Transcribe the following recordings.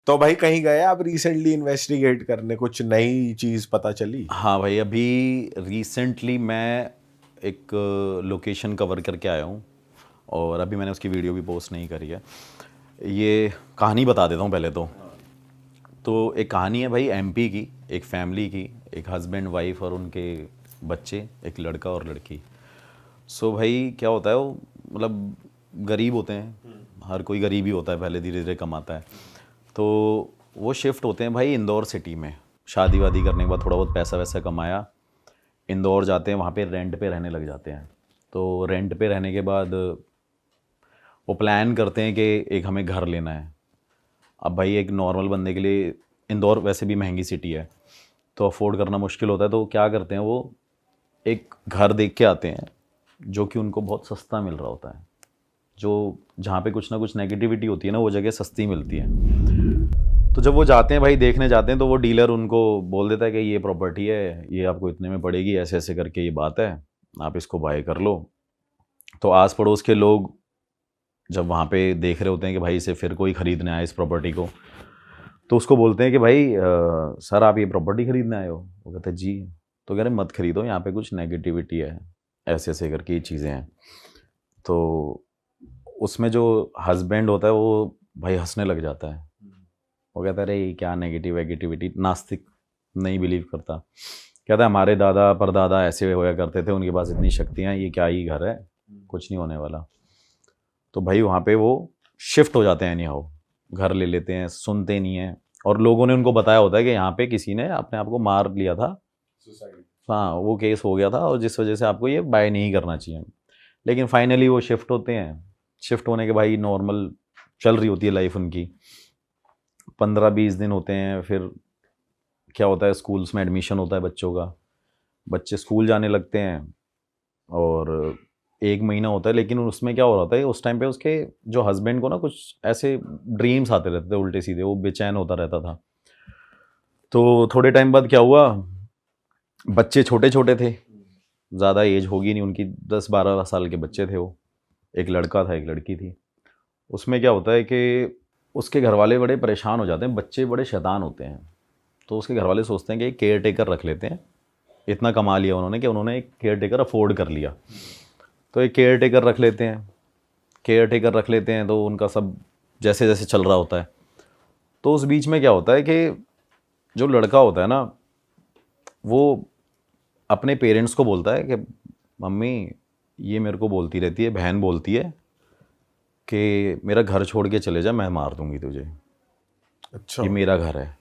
तो भाई कहीं गए आप रिसेंटली इन्वेस्टिगेट करने, कुछ नई चीज पता चली? हाँ भाई, अभी रिसेंटली मैं एक लोकेशन कवर करके आया हूँ और अभी मैंने उसकी वीडियो भी पोस्ट नहीं करी है। ये कहानी बता देता हूँ पहले तो एक कहानी है भाई एमपी की, एक फैमिली की, एक हस्बैंड वाइफ और उनके बच्चे, एक लड़का और लड़की। सो भाई क्या होता है, वो मतलब गरीब होते हैं, हर कोई गरीब ही होता है, पहले धीरे धीरे कमाता है। तो वो शिफ्ट होते हैं भाई इंदौर सिटी में, शादी वादी करने के बाद थोड़ा बहुत पैसा वैसा कमाया, इंदौर जाते हैं, वहाँ पे रेंट पे रहने लग जाते हैं। तो रेंट पे रहने के बाद वो प्लान करते हैं कि एक हमें घर लेना है। अब भाई एक नॉर्मल बंदे के लिए इंदौर वैसे भी महंगी सिटी है, तो अफोर्ड करना मुश्किल होता है। तो क्या करते हैं, वो एक घर देख के आते हैं जो कि उनको बहुत सस्ता मिल रहा होता है। जो जहाँ पे कुछ ना कुछ नेगेटिविटी होती है ना, वो जगह सस्ती मिलती है। तो जब वो जाते हैं भाई, देखने जाते हैं, तो वो डीलर उनको बोल देता है कि ये प्रॉपर्टी है, ये आपको इतने में पड़ेगी, ऐसे ऐसे करके ये बात है, आप इसको बाय कर लो। तो आस पड़ोस के लोग जब वहाँ पे देख रहे होते हैं कि भाई इसे फिर कोई ख़रीदने आया इस प्रॉपर्टी को, तो उसको बोलते हैं कि भाई सर आप ये प्रॉपर्टी ख़रीदने आए हो? वो कहते हैं जी। तो कह रहे मत खरीदो, यहाँ पे कुछ नेगेटिविटी है, ऐसे ऐसे करके ये चीज़ें हैं। तो उसमें जो हस्बैंड होता है वो भाई हंसने लग जाता है। वो कहता है अरे ये क्या नेगेटिविटी, नास्तिक, नहीं बिलीव करता। कहता है हमारे दादा परदादा ऐसे होया करते थे, उनके पास इतनी शक्तियाँ, ये क्या ही घर है, कुछ नहीं होने वाला। तो भाई वहाँ पे वो शिफ्ट हो जाते हैं, एनी हाउ घर ले लेते हैं, सुनते नहीं हैं। और लोगों ने उनको बताया होता है कि यहाँ पे किसी ने अपने आप को मार लिया था, हाँ वो केस हो गया था, और जिस वजह से आपको ये बाय नहीं करना चाहिए। लेकिन फाइनली वो शिफ्ट होते हैं। शिफ्ट होने के भाई नॉर्मल चल रही होती है लाइफ उनकी, 15-20 दिन होते हैं। फिर क्या होता है, स्कूल्स में एडमिशन होता है बच्चों का, बच्चे स्कूल जाने लगते हैं। और 1 महीना होता है, लेकिन उसमें क्या हो रहा था, उस टाइम पे उसके जो हस्बैंड को ना कुछ ऐसे ड्रीम्स आते रहते थे उल्टे सीधे, वो बेचैन होता रहता था। तो थोड़े टाइम बाद क्या हुआ, बच्चे छोटे छोटे थे, ज़्यादा एज होगी नहीं उनकी, 10-12 साल के बच्चे थे वो, एक लड़का था एक लड़की थी। उसमें क्या होता है कि उसके घर वाले बड़े परेशान हो जाते हैं, बच्चे बड़े शैतान होते हैं। तो उसके घर वाले सोचते हैं कि एक केयर टेकर रख लेते हैं, इतना कमा लिया उन्होंने कि उन्होंने एक केयर टेकर अफोर्ड कर लिया। तो एक केयर टेकर रख लेते हैं, केयर टेकर रख लेते हैं, तो उनका सब जैसे जैसे चल रहा होता है। तो उस बीच में क्या होता है कि जो लड़का होता है ना, वो अपने पेरेंट्स को बोलता है कि मम्मी ये मेरे को बोलती रहती है, बहन बोलती है कि मेरा घर छोड़ के चले जा, मैं मार दूंगी तुझे, अच्छा। ये मेरा घर है।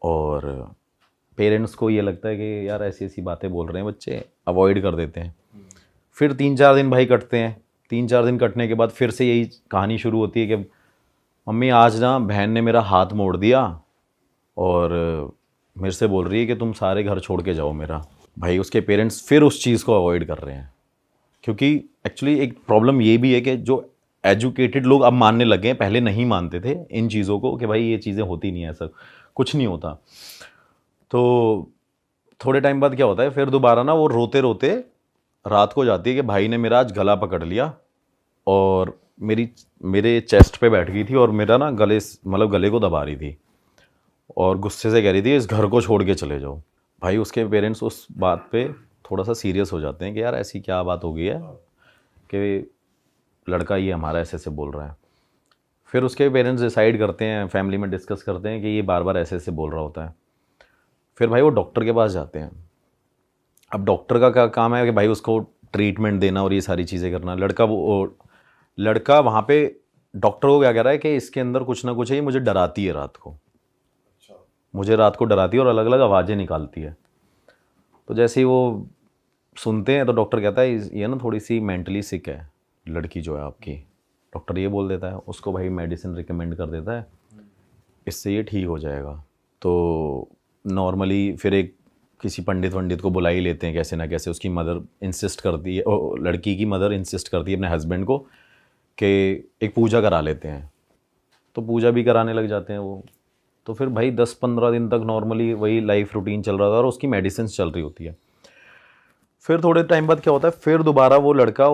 और पेरेंट्स को ये लगता है कि यार ऐसी ऐसी बातें बोल रहे हैं बच्चे, अवॉइड कर देते हैं। फिर 3-4 दिन भाई कटते हैं। 3-4 दिन कटने के बाद फिर से यही कहानी शुरू होती है कि मम्मी आज ना बहन ने मेरा हाथ मोड़ दिया और मेरे से बोल रही है कि तुम सारे घर छोड़ के जाओ मेरा। भाई उसके पेरेंट्स फिर उस चीज़ को अवॉइड कर रहे हैं, क्योंकि एक्चुअली एक प्रॉब्लम ये भी है कि जो एजुकेटेड लोग अब मानने लगे हैं, पहले नहीं मानते थे इन चीज़ों को कि भाई ये चीज़ें होती नहीं है, ऐसा कुछ नहीं होता। तो थोड़े टाइम बाद क्या होता है, फिर दोबारा ना वो रोते रोते रात को जाती है कि भाई ने मेरा आज गला पकड़ लिया और मेरे चेस्ट पे बैठ गई थी और मेरा ना गले को दबा रही थी और गुस्से से कह रही थी इस घर को छोड़ के चले जाओ। भाई उसके पेरेंट्स उस बात पे थोड़ा सा सीरियस हो जाते हैं कि यार ऐसी क्या बात हो गई है कि लड़का ये हमारा ऐसे ऐसे बोल रहा है। फिर उसके पेरेंट्स डिसाइड करते हैं, फैमिली में डिस्कस करते हैं कि ये बार बार ऐसे ऐसे बोल रहा होता है। फिर भाई वो डॉक्टर के पास जाते हैं। अब डॉक्टर का क्या काम है कि भाई उसको ट्रीटमेंट देना और ये सारी चीज़ें करना। लड़का वहाँ पे डॉक्टर को क्या कह रहा है कि इसके अंदर कुछ ना कुछ है, ये मुझे डराती है रात को, मुझे रात को डराती है और अलग अलग आवाज़ें निकालती है। तो जैसे ही वो सुनते हैं तो डॉक्टर कहता है ये ना थोड़ी सी मेंटली सिक है लड़की जो है आपकी। डॉक्टर ये बोल देता है उसको, भाई मेडिसिन रिकमेंड कर देता है, इससे ये ठीक हो जाएगा। तो नॉर्मली फिर एक किसी पंडित को बुला ही लेते हैं कैसे ना कैसे। उसकी मदर इंसिस्ट करती है, लड़की की मदर इंसिस्ट करती है अपने हस्बैंड को कि एक पूजा करा लेते हैं। तो पूजा भी कराने लग जाते हैं वो। तो फिर भाई 10-15 दिन तक नॉर्मली वही लाइफ रूटीन चल रहा था और उसकी मेडिसिन चल रही होती है। फिर थोड़े टाइम बाद क्या होता है, फिर दोबारा वो लड़का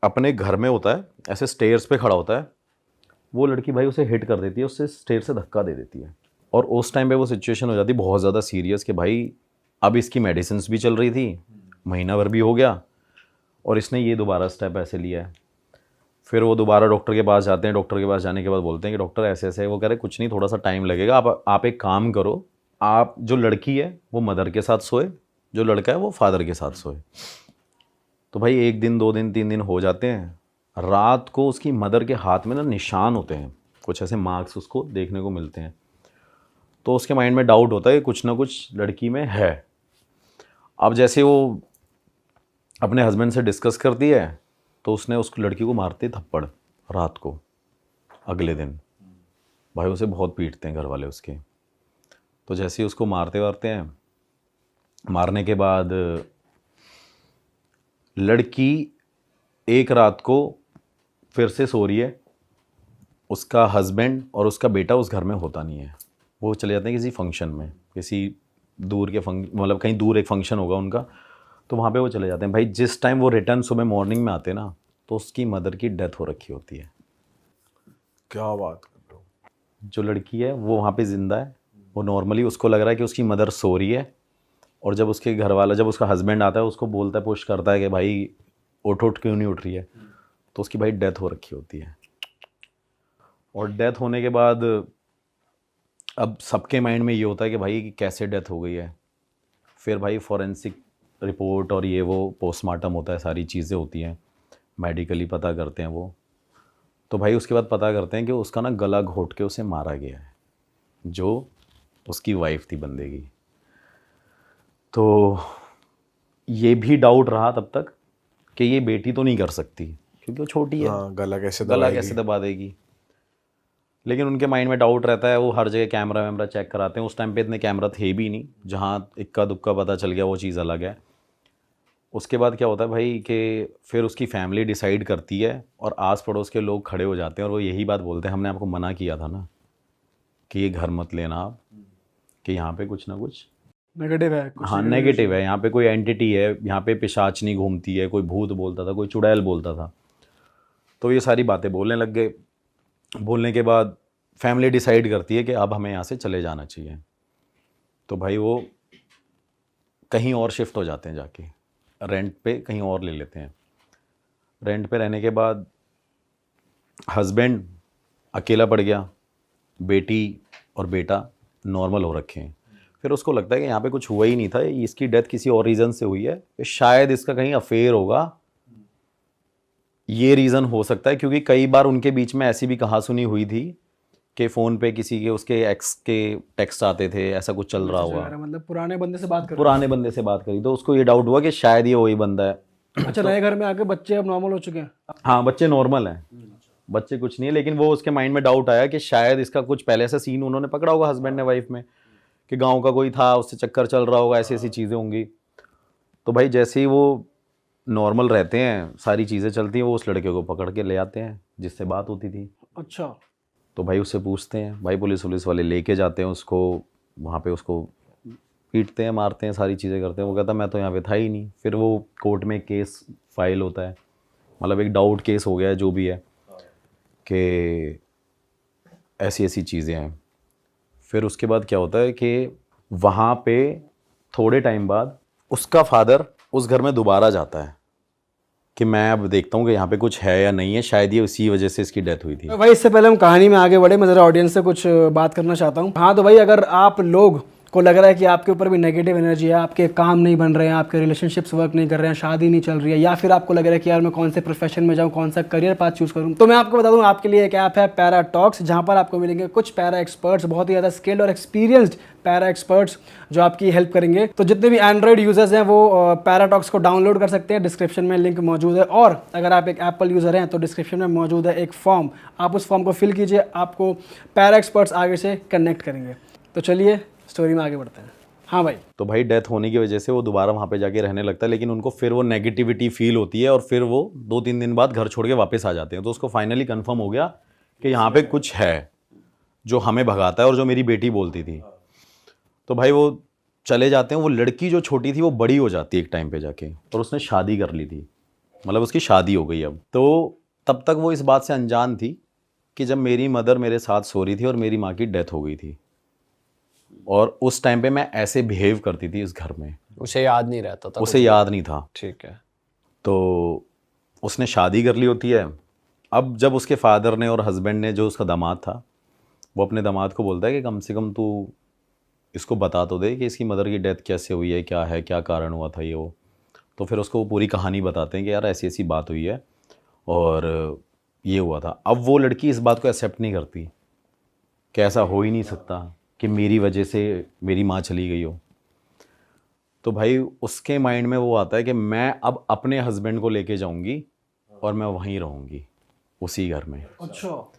अपने घर में होता है, ऐसे स्टेयर्स पे खड़ा होता है वो लड़की भाई उसे हिट कर देती है, उससे स्टेयर से धक्का दे देती है। और उस टाइम पे वो सिचुएशन हो जाती है बहुत ज़्यादा सीरियस कि भाई अब इसकी मेडिसिन्स भी चल रही थी, महीना भर भी हो गया, और इसने ये दोबारा स्टेप ऐसे लिया है। फिर वो दोबारा डॉक्टर के पास जाते हैं, डॉक्टर के पास जाने के बाद बोलते हैं कि डॉक्टर ऐसे ऐसे है। वो कह रहे कुछ नहीं, थोड़ा सा टाइम लगेगा, आप एक काम करो, आप जो लड़की है वो मदर के साथ सोए, जो लड़का है वो फादर के साथ सोए। तो भाई 1 दिन 2 दिन 3 दिन हो जाते हैं। रात को उसकी मदर के हाथ में ना निशान होते हैं, कुछ ऐसे मार्क्स उसको देखने को मिलते हैं। तो उसके माइंड में डाउट होता है कि कुछ ना कुछ लड़की में है। अब जैसे वो अपने हस्बैंड से डिस्कस करती है तो उसने उस लड़की को मारते थप्पड़ रात को। अगले दिन भाई उसे बहुत पीटते हैं घर वाले उसके। तो जैसे ही उसको मारते हैं, मारने के बाद लड़की एक रात को फिर से सो रही है, उसका हस्बैंड और उसका बेटा उस घर में होता नहीं है। वो चले जाते हैं किसी फंक्शन में, किसी दूर के मतलब कहीं दूर एक फंक्शन होगा उनका, तो वहाँ पे वो चले जाते हैं। भाई जिस टाइम वो रिटर्न सुबह मॉर्निंग में आते ना, तो उसकी मदर की डेथ हो रखी होती है। क्या बात कर रहे हो? जो लड़की है वो वहाँ पे ज़िंदा है, वो नॉर्मली उसको लग रहा है कि उसकी मदर सो रही है, और जब उसके घर वाला, जब उसका हस्बैंड आता है उसको बोलता है, पुश करता है कि भाई उठ क्यों नहीं उठ रही है, तो उसकी भाई डेथ हो रखी होती है। और डेथ होने के बाद अब सबके माइंड में ये होता है कि भाई कैसे डेथ हो गई है। फिर भाई फॉरेंसिक रिपोर्ट और ये वो पोस्टमार्टम होता है, सारी चीज़ें होती हैं, मेडिकली पता करते हैं वो। तो भाई उसके बाद पता करते हैं कि उसका ना गला घोट के उसे मारा गया है, जो उसकी वाइफ थी बंदे की। तो ये भी डाउट रहा तब तक कि ये बेटी तो नहीं कर सकती क्योंकि वो छोटी है, हाँ, गला गला कैसे दबा देगी। लेकिन उनके माइंड में डाउट रहता है, वो हर जगह कैमरा वैमरा चेक कराते हैं। उस टाइम पे इतने कैमरा थे भी नहीं, जहाँ इक्का दुक्का पता चल गया वो चीज़ अलग है। उसके बाद क्या होता है भाई कि फिर उसकी फैमिली डिसाइड करती है और आस पड़ोस के लोग खड़े हो जाते हैं, और वो यही बात बोलते हैं, हमने आपको मना किया था ना कि ये घर मत लेना आप, कि यहाँ पे कुछ ना कुछ नेगेटिव है। हाँ नेगेटिव है, यहाँ पे कोई एंटिटी है, यहाँ पे पिशाचनी घूमती है, कोई भूत बोलता था, कोई चुड़ैल बोलता था। तो ये सारी बातें बोलने लग गए। बोलने के बाद फैमिली डिसाइड करती है कि अब हमें यहाँ से चले जाना चाहिए। तो भाई वो कहीं और शिफ्ट हो जाते हैं, जाके रेंट पे कहीं और ले लेते हैं। रेंट पे रहने के बाद हस्बैंड अकेला पड़ गया, बेटी और बेटा नॉर्मल हो रखे हैं। फिर उसको लगता है कि यहाँ पे कुछ हुआ ही नहीं था, इसकी डेथ किसी और रीज़न से हुई है, शायद इसका कहीं अफेयर होगा, ये रीज़न हो सकता है। क्योंकि कई बार उनके बीच में ऐसी भी कहा सुनी हुई थी कि फ़ोन पे किसी के उसके एक्स के टेक्स्ट आते थे, ऐसा कुछ चल रहा हुआ, मतलब पुराने बंदे से बात कर पुराने बंदे से बात करी, तो उसको ये डाउट हुआ कि शायद ये वही बंदा है। अच्छा, नए घर में आके बच्चे अब नॉर्मल हो चुके हैं। हाँ बच्चे नॉर्मल हैं, बच्चे कुछ नहीं है, लेकिन वो उसके माइंड में डाउट आया कि शायद इसका कुछ पहले से सीन उन्होंने पकड़ा होगा हस्बैंड ने वाइफ में, कि गांव का कोई था, उससे चक्कर चल रहा होगा, ऐसी ऐसी चीज़ें होंगी। तो भाई जैसे ही वो नॉर्मल रहते हैं, सारी चीज़ें चलती हैं, वो उस लड़के को पकड़ के ले आते हैं जिससे बात होती थी। अच्छा। तो भाई उससे पूछते हैं, भाई पुलिस वाले लेके जाते हैं उसको, वहाँ पे उसको पीटते हैं, मारते हैं, सारी चीज़ें करते हैं। वो कहता मैं तो यहाँ पे था ही नहीं। फिर वो कोर्ट में केस फाइल होता है, मतलब एक डाउट केस हो गया है जो भी है, कि ऐसी ऐसी चीज़ें हैं। फिर उसके बाद क्या होता है कि वहाँ पे थोड़े टाइम बाद उसका फादर उस घर में दोबारा जाता है कि मैं अब देखता हूँ कि यहाँ पे कुछ है या नहीं है, शायद ये उसी वजह से इसकी डेथ हुई थी। भाई इससे पहले हम कहानी में आगे बढ़े, मैं ज़रा ऑडियंस से कुछ बात करना चाहता हूँ। हाँ तो भाई, अगर आप लोग को लग रहा है कि आपके ऊपर भी नेगेटिव एनर्जी है, आपके काम नहीं बन रहे हैं, आपके रिलेशनशिप्स वर्क नहीं कर रहे हैं, शादी नहीं चल रही है, या फिर आपको लग रहा है कि यार मैं कौन से प्रोफेशन में जाऊँ, कौन सा करियर पाथ चूज़ करूँ, तो मैं आपको बता दूँ आपके लिए एक ऐप है पैरा टॉक्स, जहाँ पर आपको मिलेंगे कुछ पैरा एक्सपर्ट्स, बहुत ही ज़्यादा स्किल्ड और एक्सपीरियंस्ड पैरा एक्सपर्ट्स जो आपकी हेल्प करेंगे। तो जितने भी एंड्रॉइड यूजर्स हैं वो पैरा टॉक्स को डाउनलोड कर सकते हैं, डिस्क्रिप्शन में लिंक मौजूद है। और अगर आप एक एप्पल यूज़र हैं तो डिस्क्रिप्शन में मौजूद है एक फॉर्म, आप उस फॉर्म को फिल कीजिए, आपको पैरा एक्सपर्ट्स आगे से कनेक्ट करेंगे। तो चलिए स्टोरी में आगे बढ़ते हैं। हाँ भाई। तो भाई डेथ होने की वजह से वो दोबारा वहाँ पे जाके रहने लगता है, लेकिन उनको फिर वो नेगेटिविटी फील होती है, और फिर वो 2-3 दिन बाद घर छोड़ के वापस आ जाते हैं। तो उसको फाइनली कंफर्म हो गया कि यहाँ पे कुछ है जो हमें भगाता है और जो मेरी बेटी बोलती थी। तो भाई वो चले जाते हैं। वो लड़की जो छोटी थी वो बड़ी हो जाती है एक टाइम पे जाके, और उसने शादी कर ली थी, मतलब उसकी शादी हो गई अब। तो तब तक वो इस बात से अनजान थी कि जब मेरी मदर मेरे साथ सो रही थी और मेरी माँ की डेथ हो गई थी, और उस टाइम पे मैं ऐसे बिहेव करती थी इस घर में, उसे याद नहीं रहता था उसे याद नहीं था। ठीक है। तो उसने शादी कर ली होती है। अब जब उसके फादर ने और हस्बैंड ने, जो उसका दामाद था, वो अपने दामाद को बोलता है कि कम से कम तू इसको बता तो दे कि इसकी मदर की डेथ कैसे हुई है, क्या कारण हुआ था ये वो। तो फिर उसको वो पूरी कहानी बताते हैं कि यार ऐसी ऐसी बात हुई है और ये हुआ था। अब वो लड़की इस बात को एक्सेप्ट नहीं करती कि ऐसा हो ही नहीं सकता कि मेरी वजह से मेरी माँ चली गई हो। तो भाई उसके माइंड में वो आता है कि मैं अब अपने हस्बैंड को लेके जाऊंगी और मैं वहीं रहूंगी, उसी घर में, अच्छा,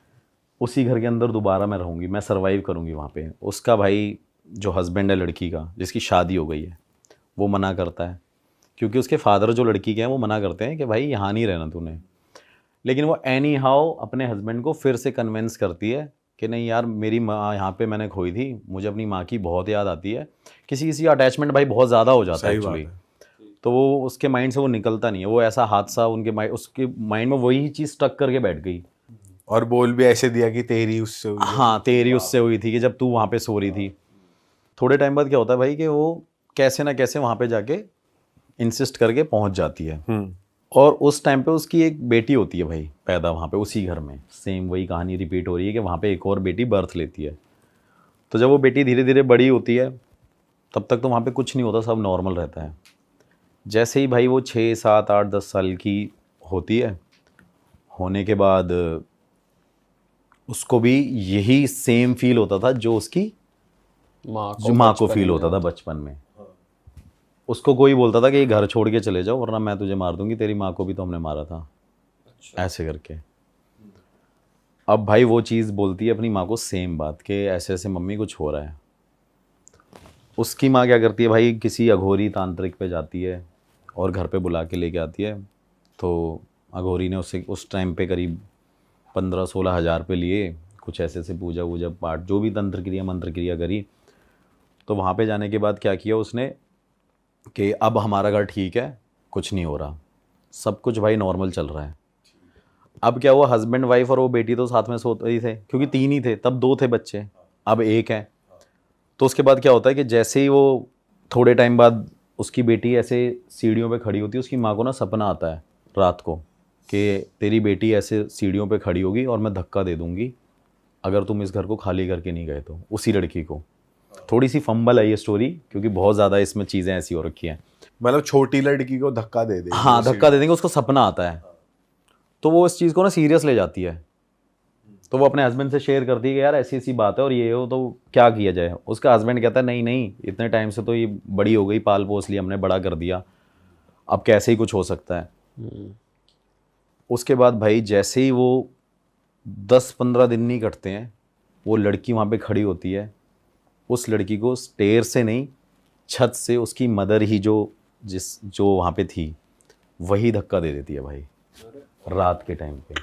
उसी घर के अंदर दोबारा मैं रहूंगी, मैं सरवाइव करूंगी वहाँ पे। उसका भाई जो हस्बैंड है लड़की का, जिसकी शादी हो गई है, वो मना करता है, क्योंकि उसके फादर जो लड़की के हैं वो मना करते हैं कि भाई यहाँ नहीं रहना तूने। लेकिन वो एनी हाउ अपने हस्बैंड को फिर से कन्विंस करती है कि नहीं यार, मेरी माँ यहाँ पे मैंने खोई थी, मुझे अपनी माँ की बहुत याद आती है। किसी किसी अटैचमेंट भाई बहुत ज़्यादा हो जाता है एक्चुअली, तो वो उसके माइंड से वो निकलता नहीं है। वो ऐसा हादसा उसके माइंड में वही चीज़ स्टक करके बैठ गई। और बोल भी ऐसे दिया कि तेरी उससे हुई है। हाँ, तेरी उससे हुई थी कि जब तू वहाँ पे सो रही थी। थोड़े टाइम बाद क्या होता है भाई कि वो कैसे ना कैसे वहाँ पे जाके इंसिस्ट करके पहुँच जाती है। और उस टाइम पे उसकी एक बेटी होती है भाई पैदा वहाँ पे उसी घर में। सेम वही कहानी रिपीट हो रही है कि वहाँ पे एक और बेटी बर्थ लेती है। तो जब वो बेटी धीरे धीरे बड़ी होती है, तब तक तो वहाँ पे कुछ नहीं होता, सब नॉर्मल रहता है। जैसे ही भाई वो 6, 7, 8, 10 साल की होती है, होने के बाद उसको भी यही सेम फील होता था जो उसकी माँ को फील होता था बचपन में। उसको कोई बोलता था कि ये घर छोड़ के चले जाओ वरना मैं तुझे मार दूंगी, तेरी माँ को भी तो हमने मारा था। ऐसे करके अब भाई वो चीज़ बोलती है अपनी माँ को, सेम बात कि ऐसे ऐसे मम्मी कुछ हो रहा है। उसकी माँ क्या करती है भाई, किसी अघोरी तांत्रिक पे जाती है और घर पे बुला के लेके आती है। तो अघोरी ने उससे उस टाइम पे करीब 15-16 हज़ार रुपये लिए, कुछ ऐसे ऐसे पूजा वूजा पाठ जो भी तंत्र क्रिया मंत्र क्रिया करी। तो वहाँ पे जाने के बाद क्या किया उसने कि अब हमारा घर ठीक है, कुछ नहीं हो रहा, सब कुछ भाई नॉर्मल चल रहा है। अब क्या हुआ, हस्बैंड वाइफ और वो बेटी तो साथ में सोते ही थे, क्योंकि 3 ही थे तब, 2 थे बच्चे, अब 1 है। तो उसके बाद क्या होता है कि जैसे ही वो थोड़े टाइम बाद उसकी बेटी ऐसे सीढ़ियों पे खड़ी होती है, उसकी माँ को ना सपना आता है रात को कि तेरी बेटी ऐसे सीढ़ियों पे खड़ी होगी और मैं धक्का दे दूंगी अगर तुम इस घर को खाली करके नहीं गए तो। उसी लड़की को थोड़ी सी फंबल है ये स्टोरी, क्योंकि बहुत ज़्यादा इसमें चीज़ें ऐसी हो रखी हैं। मतलब छोटी लड़की को धक्का दे देंगे। हाँ, धक्का दे देंगे, उसको सपना आता है। तो वो इस चीज़ को ना सीरियस ले जाती है। तो वो अपने हस्बैंड से शेयर करती है कि यार ऐसी ऐसी बात है और ये हो, तो क्या किया जाए। उसका हस्बैंड कहता है नहीं नहीं, इतने टाइम से तो ये बड़ी हो गई, पाल पोस लिया हमने, बड़ा कर दिया, अब कैसे ही कुछ हो सकता है। उसके बाद भाई जैसे ही वो 10-15 दिन नहीं कटते हैं, वो लड़की वहाँ पे खड़ी होती है। उस लड़की को स्टेयर से नहीं, छत से उसकी मदर ही जो वहाँ पे थी वही धक्का दे देती है भाई रात के टाइम पे।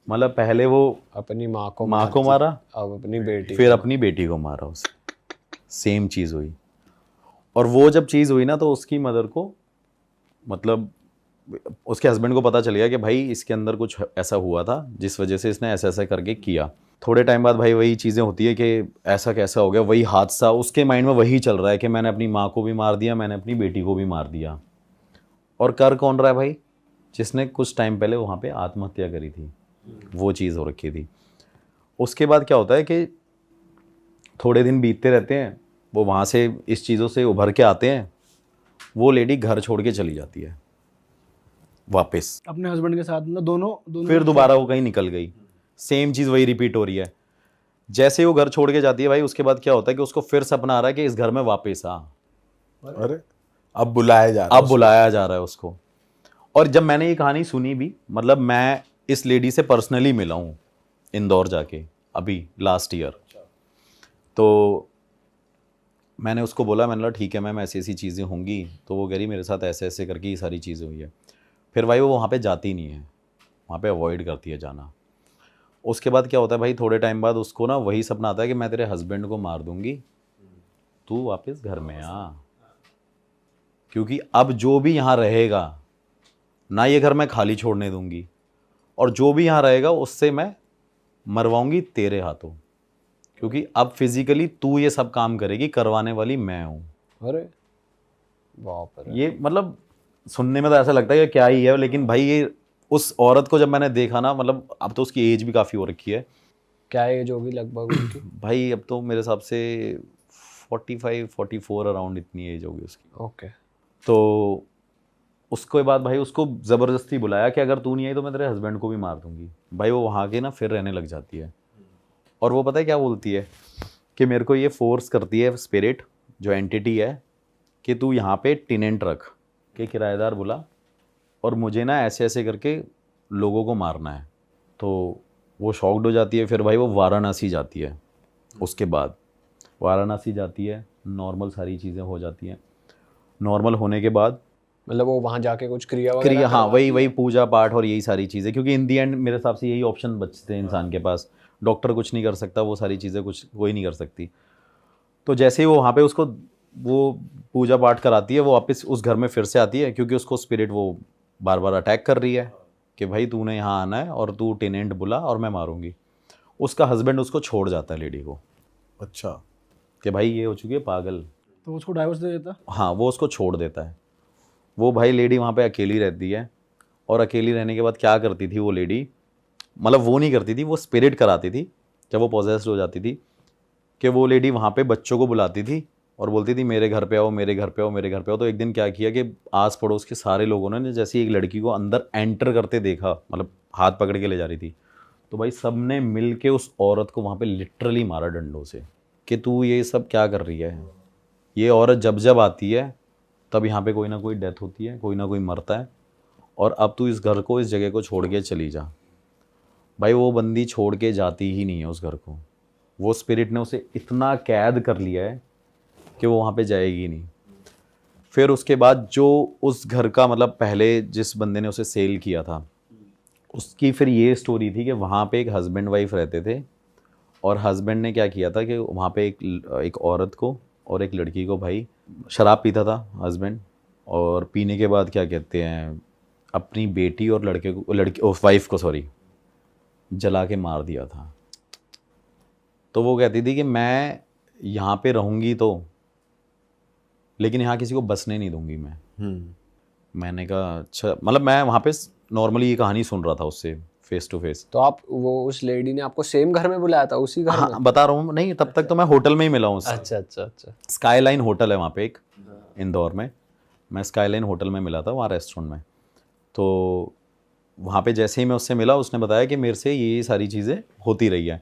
मतलब पहले वो अपनी माँ को मारा, अब अपनी बेटी फिर अपनी बेटी को मारा उसे। सेम चीज़ हुई। और वो जब चीज़ हुई ना, तो उसकी मदर को, मतलब उसके हस्बैंड को पता चल गया कि भाई इसके अंदर कुछ ऐसा हुआ था जिस वजह से इसने ऐसा ऐसा करके किया। थोड़े टाइम बाद भाई वही चीज़ें होती है कि ऐसा कैसा हो गया, वही हादसा उसके माइंड में वही चल रहा है कि मैंने अपनी माँ को भी मार दिया, मैंने अपनी बेटी को भी मार दिया। और कर कौन रहा है भाई, जिसने कुछ टाइम पहले वहाँ पे आत्महत्या करी थी, वो चीज़ हो रखी थी। उसके बाद क्या होता है कि थोड़े दिन बीतते रहते हैं, वो वहाँ से इस चीज़ों से उभर के आते हैं, वो लेडी घर छोड़ के चली जाती है वापस अपने हस्बैंड के साथ, मतलब दोनों फिर दोबारा वो कहीं निकल गई। सेम चीज़ वही रिपीट हो रही है। जैसे ही वो घर छोड़ के जाती है भाई, उसके बाद क्या होता है कि उसको फिर सपना आ रहा है कि इस घर में वापस आ। अरे अब बुलाया जा रहा है। अब बुलाया जा रहा है उसको। और जब मैंने ये कहानी सुनी भी, मतलब मैं इस लेडी से पर्सनली मिला हूँ इंदौर जाके अभी लास्ट ईयर। तो मैंने उसको बोला, मैंने बोला ठीक है मैम, ऐसी ऐसी चीज़ें होंगी। तो वो कह रही मेरे साथ ऐसे ऐसे करके ये सारी चीज़ें हुई है। फिर भाई वो वहाँ पे जाती नहीं है, वहाँ पे अवॉइड करती है जाना। उसके बाद क्या होता है भाई, थोड़े टाइम बाद उसको ना वही सपना आता है कि मैं तेरे हस्बैंड को मार दूंगी, तू वापस घर में आ, क्योंकि अब जो भी यहाँ रहेगा ना, ये घर मैं खाली छोड़ने दूंगी और जो भी यहाँ रहेगा उससे मैं मरवाऊंगी तेरे हाथों, क्योंकि अब फिजिकली तू ये सब काम करेगी, करवाने वाली मैं हूँ। अरे बाप रे। ये मतलब सुनने में तो ऐसा लगता है कि क्या ही है, लेकिन भाई ये उस औरत को जब मैंने देखा ना, मतलब अब तो उसकी एज भी काफ़ी हो रखी है क्या एज होगी लगभग उनकी? भाई, अब तो मेरे हिसाब से 45-44 अराउंड इतनी एज होगी उसकी। ओके। तो उसके बाद भाई उसको ज़बरदस्ती बुलाया कि अगर तू नहीं आई तो मैं तेरे हस्बैंड को भी मार दूंगी। भाई वो वहाँ के ना फिर रहने लग जाती है, और वो पता है क्या बोलती है कि मेरे को ये फोर्स करती है स्पिरिट जो एंटिटी है कि तू यहाँ पे टेनेंट रख के किराएदार बुला, और मुझे ना ऐसे ऐसे करके लोगों को मारना है। तो वो शॉक्ड हो जाती है। फिर भाई वो वाराणसी जाती है, उसके बाद वाराणसी जाती है, नॉर्मल सारी चीज़ें हो जाती हैं। नॉर्मल होने के बाद मतलब वो वहां जाके कुछ क्रिया वगैरह क्रिया, हाँ करवाती वही है? पूजा पाठ और यही सारी चीज़ें, क्योंकि इन दी एंड मेरे हिसाब से यही ऑप्शन बचते हैं इंसान के पास। डॉक्टर कुछ नहीं कर सकता, वो सारी चीज़ें कुछ कोई नहीं कर सकती। तो जैसे ही वो वहाँ पे उसको वो पूजा पाठ कराती है, वो वापस उस घर में फिर से आती है, क्योंकि उसको स्पिरिट वो बार बार अटैक कर रही है कि भाई तूने यहाँ आना है और तू टेनेंट बुला और मैं मारूंगी। उसका हस्बैंड उसको छोड़ जाता है लेडी को, अच्छा, कि भाई ये हो चुकी है पागल। तो उसको डाइवोर्स दे देता। हाँ, वो उसको छोड़ देता है। वो भाई लेडी वहाँ पे अकेली रहती है, और अकेली रहने के बाद क्या करती थी वो लेडी, मतलब वो नहीं करती थी, वो स्पिरिट कराती थी जब वो पॉजेस्ड हो जाती थी, कि वो लेडी वहाँ पे बच्चों को बुलाती थी और बोलती थी मेरे घर पे आओ, मेरे घर पे आओ, मेरे घर पे आओ। तो एक दिन क्या किया कि आस पड़ोस के सारे लोगों ने जैसे एक लड़की को अंदर एंटर करते देखा, मतलब हाथ पकड़ के ले जा रही थी, तो भाई सब ने मिल के उस औरत को वहाँ पे लिटरली मारा डंडों से कि तू ये सब क्या कर रही है। ये औरत जब जब आती है तब यहाँ पे कोई ना कोई डेथ होती है, कोई ना कोई मरता है, और अब तू इस घर को, इस जगह को छोड़ के चली जा। भाई वो बंदी छोड़ के जाती ही नहीं है उस घर को। वो स्पिरिट ने उसे इतना कैद कर लिया है कि वो वहाँ पे जाएगी नहीं। फिर उसके बाद जो उस घर का, मतलब पहले जिस बंदे ने उसे सेल किया था, उसकी फिर ये स्टोरी थी कि वहाँ पे एक हस्बैंड वाइफ रहते थे, और हस्बैंड ने क्या किया था कि वहाँ पे एक औरत को और एक लड़की को, भाई शराब पीता था हस्बैंड, और पीने के बाद क्या कहते हैं अपनी बेटी और वाइफ को जला के मार दिया था। तो वो कहती थी कि मैं यहाँ पे रहूँगी तो, लेकिन यहाँ किसी को बसने नहीं दूंगी मैं। मैंने कहा अच्छा, मतलब मैं वहाँ पे नॉर्मली ये कहानी सुन रहा था उससे फेस टू फेस। तो आप वो उस लेडी ने आपको सेम घर में बुलाया था, उसी घर में? हाँ बता रहा हूँ, नहीं तब तक तो मैं होटल में ही मिला हूँ उससे। अच्छा अच्छा अच्छा। स्काईलाइन होटल है वहाँ पे एक इंदौर में, मैं स्काईलाइन होटल में मिला था वहाँ रेस्टोरेंट में। तो वहाँ पे जैसे ही मैं उससे मिला, उसने बताया कि मेरे से ये सारी चीज़ें होती रही है।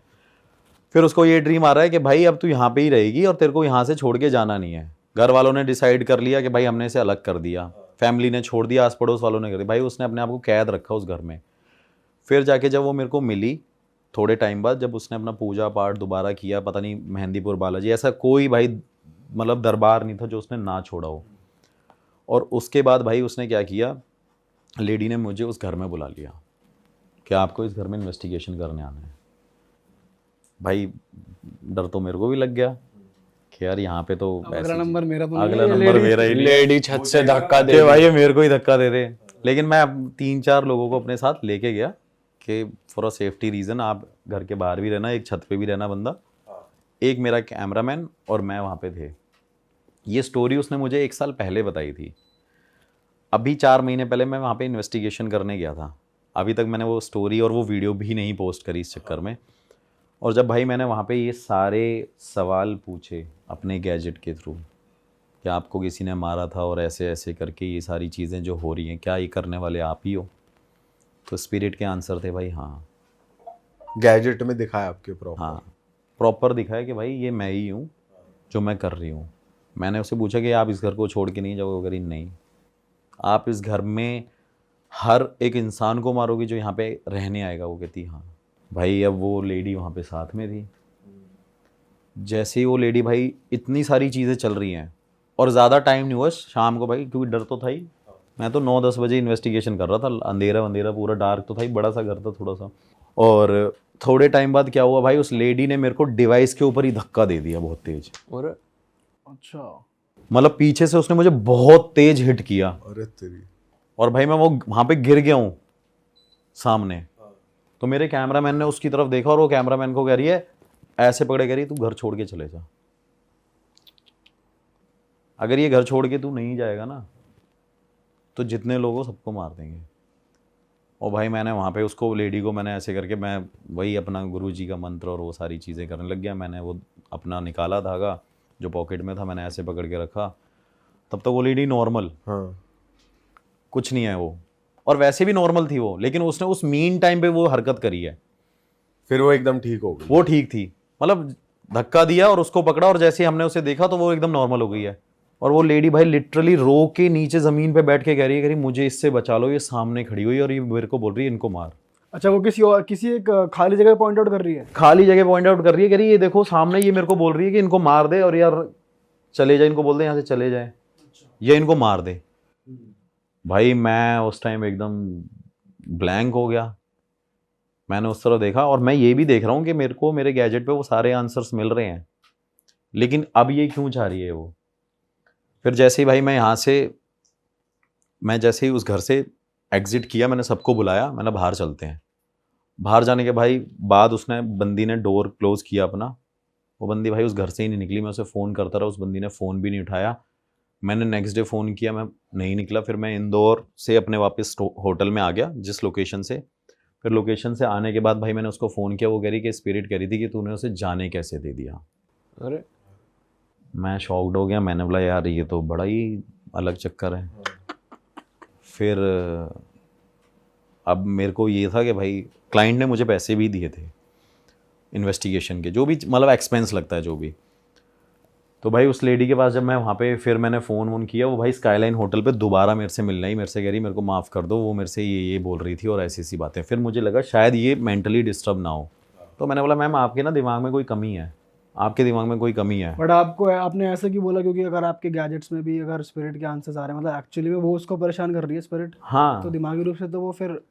फिर उसको ये ड्रीम आ रहा है कि भाई अब तू यहाँ पे ही रहेगी और तेरे को यहाँ से छोड़ के जाना नहीं है। घर वालों ने डिसाइड कर लिया कि भाई हमने इसे अलग कर दिया, फैमिली ने छोड़ दिया, आस पड़ोस वालों ने कर दिया, भाई उसने अपने आप को कैद रखा उस घर में। फिर जाके जब वो मेरे को मिली थोड़े टाइम बाद, जब उसने अपना पूजा पाठ दोबारा किया, पता नहीं मेहंदीपुर बालाजी, ऐसा कोई भाई मतलब दरबार नहीं था जो उसने ना छोड़ा हो। और उसके बाद भाई उसने क्या किया, लेडी ने मुझे उस घर में बुला लिया कि आपको इस घर में इन्वेस्टिगेशन करने आना है। भाई डर तो मेरे को भी लग गया कि यार यहाँ पे तो अगला नंबर मेरा तो नहीं अगला है, ये नंबर lady- मेरा ही नहीं। लेडी छत से धक्का दे कि भाई ये मेरे को ही धक्का दे दे। लेकिन मैं अब 3-4 लोगों को अपने साथ लेके गया कि फॉर अ सेफ्टी रीज़न आप घर के बाहर भी रहना, एक छत पे भी रहना बंदा, एक मेरा कैमरामैन और मैं वहाँ पे थे। ये स्टोरी उसने मुझे 1 साल पहले बताई थी। अभी 4 महीने पहले मैं वहाँ पे इन्वेस्टिगेशन करने गया था। अभी तक मैंने वो स्टोरी और वो वीडियो भी नहीं पोस्ट करी इस चक्कर में। और जब भाई मैंने वहाँ पे ये सारे सवाल पूछे अपने गैजेट के थ्रू कि आपको किसी ने मारा था और ऐसे ऐसे करके ये सारी चीज़ें जो हो रही हैं, क्या ये करने वाले आप ही हो? तो स्पिरिट के आंसर थे भाई हाँ। गैजेट में दिखाया आपके प्रॉपर? हाँ प्रॉपर दिखाया कि भाई ये मैं ही हूँ जो मैं कर रही हूँ। मैंने उससे पूछा कि आप इस घर को छोड़ के नहीं जाओगे? करी नहीं। आप इस घर में हर एक इंसान को मारोगे जो यहाँ पे रहने आएगा? वो कहती हाँ। भाई अब वो लेडी वहाँ पे साथ में थी। जैसे ही वो लेडी, भाई इतनी सारी चीज़ें चल रही हैं और ज़्यादा टाइम नहीं हुआ शाम को भाई, क्योंकि डर तो था ही। मैं तो 9-10 बजे इन्वेस्टिगेशन कर रहा था, अंधेरा वंधेरा पूरा डार्क तो था ही, बड़ा सा घर था थोड़ा सा। और थोड़े टाइम बाद क्या हुआ भाई, उस लेडी ने मेरे को डिवाइस के ऊपर ही धक्का दे दिया बहुत तेज। और अच्छा, मतलब पीछे से उसने मुझे बहुत तेज हिट किया अरे तेरी। और भाई मैं वो वहाँ पे गिर गया हूँ सामने। तो मेरे कैमरामैन ने उसकी तरफ देखा और वो कैमरामैन को कह रही है, ऐसे पकड़े कह रही तू घर छोड़ के चले जा, अगर ये घर छोड़ के तू नहीं जाएगा ना तो जितने लोग हो सबको मार देंगे। और भाई मैंने वहाँ पे उसको, लेडी को मैंने ऐसे करके, मैं वही अपना गुरुजी का मंत्र और वो सारी चीज़ें करने लग गया। मैंने वो अपना निकाला धागा जो पॉकेट में था, मैंने ऐसे पकड़ के रखा। तब तक वो लेडी नॉर्मल, हाँ, कुछ नहीं है वो, और वैसे भी नॉर्मल थी वो, लेकिन उसने उस मीन टाइम पे वो हरकत करी है। फिर वो एकदम ठीक हो गई। वो ठीक थी, मतलब धक्का दिया और उसको पकड़ा और जैसे ही हमने उसे देखा तो वो एकदम नॉर्मल हो गई है। और वो लेडी भाई लिटरली रो के नीचे ज़मीन पे बैठ के कह रही है मुझे इससे बचा लो, ये सामने खड़ी हुई और ये मेरे को बोल रही है इनको मार। अच्छा, वो किसी एक खाली जगह पॉइंट आउट कर रही है? खाली जगह पॉइंट आउट कर रही है, कह रही है ये देखो सामने, ये मेरे को बोल रही है कि इनको मार दे और यार चले जाए, इनको बोल दे यहाँ से चले जाए या इनको मार दे। भाई मैं उस टाइम एकदम ब्लैंक हो गया। मैंने उस तरफ देखा और मैं ये भी देख रहा हूँ कि मेरे को मेरे गैजेट पे वो सारे आंसर्स मिल रहे हैं, लेकिन अब ये क्यों चाह रही है वो। फिर जैसे ही भाई मैं जैसे ही उस घर से एग्जिट किया, मैंने सबको बुलाया, मैंने बाहर चलते हैं। बाहर जाने के भाई बाद उसने, बंदी ने डोर क्लोज किया अपना, वो बंदी भाई उस घर से ही नहीं निकली। मैं उसे फ़ोन करता रहा, उस बंदी ने फ़ोन भी नहीं उठाया। मैंने नेक्स्ट डे फ़ोन किया, मैं नहीं निकला। फिर मैं इंदौर से अपने वापस होटल में आ गया जिस लोकेशन से। फिर लोकेशन से आने के बाद भाई मैंने उसको फ़ोन किया, वो कह रही कि स्पिरिट कह रही थी कि तूने उसे जाने कैसे दे दिया। अरे मैं शॉक्ड हो गया। मैंने बोला यार ये तो बड़ा ही अलग चक्कर है। फिर अब मेरे को ये था कि भाई क्लाइंट ने मुझे पैसे भी दिए थे इन्वेस्टिगेशन के, जो भी मतलब एक्सपेंस लगता है जो भी। तो भाई उस लेडी के पास जब मैं वहाँ पे, फिर मैंने फ़ोन वोन किया, वो भाई स्काईलाइन होटल पे दोबारा मेरे से मिलना ही, मेरे से कह रही मेरे को माफ़ कर दो, वो मेरे से ये बोल रही थी और ऐसी ऐसी बातें। फिर मुझे लगा शायद ये मेंटली डिस्टर्ब ना हो, तो मैंने बोला मैम आपके ना दिमाग में कोई कमी है, आपके दिमाग में कोई कमी है। बट आपने ऐसा क्यों बोला? क्योंकि अगर आपके गैजेट्स में भी अगर स्पिरिट के आंसर्स आ रहे हैं, मतलब एक्चुअली में वो उसको परेशान कर रही है स्पिरिट, हाँ, तो दिमागी रूप से तो वो फिर